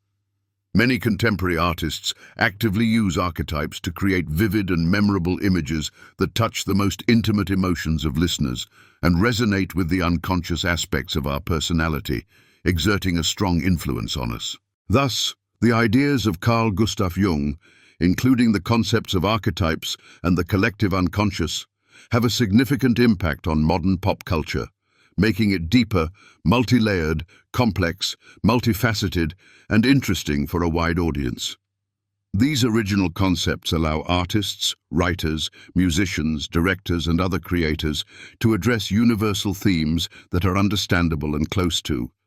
[SPEAKER 1] Many contemporary artists actively use archetypes to create vivid and memorable images that touch the most intimate emotions of listeners and resonate with the unconscious aspects of our personality, exerting a strong influence on us. Thus, the ideas of Carl Gustav Jung, including the concepts of archetypes and the collective unconscious, have a significant impact on modern pop culture, making it deeper, multi-layered, complex, multifaceted, and interesting for a wide audience. These original concepts allow artists, writers, musicians, directors, and other creators to address universal themes that are understandable and close to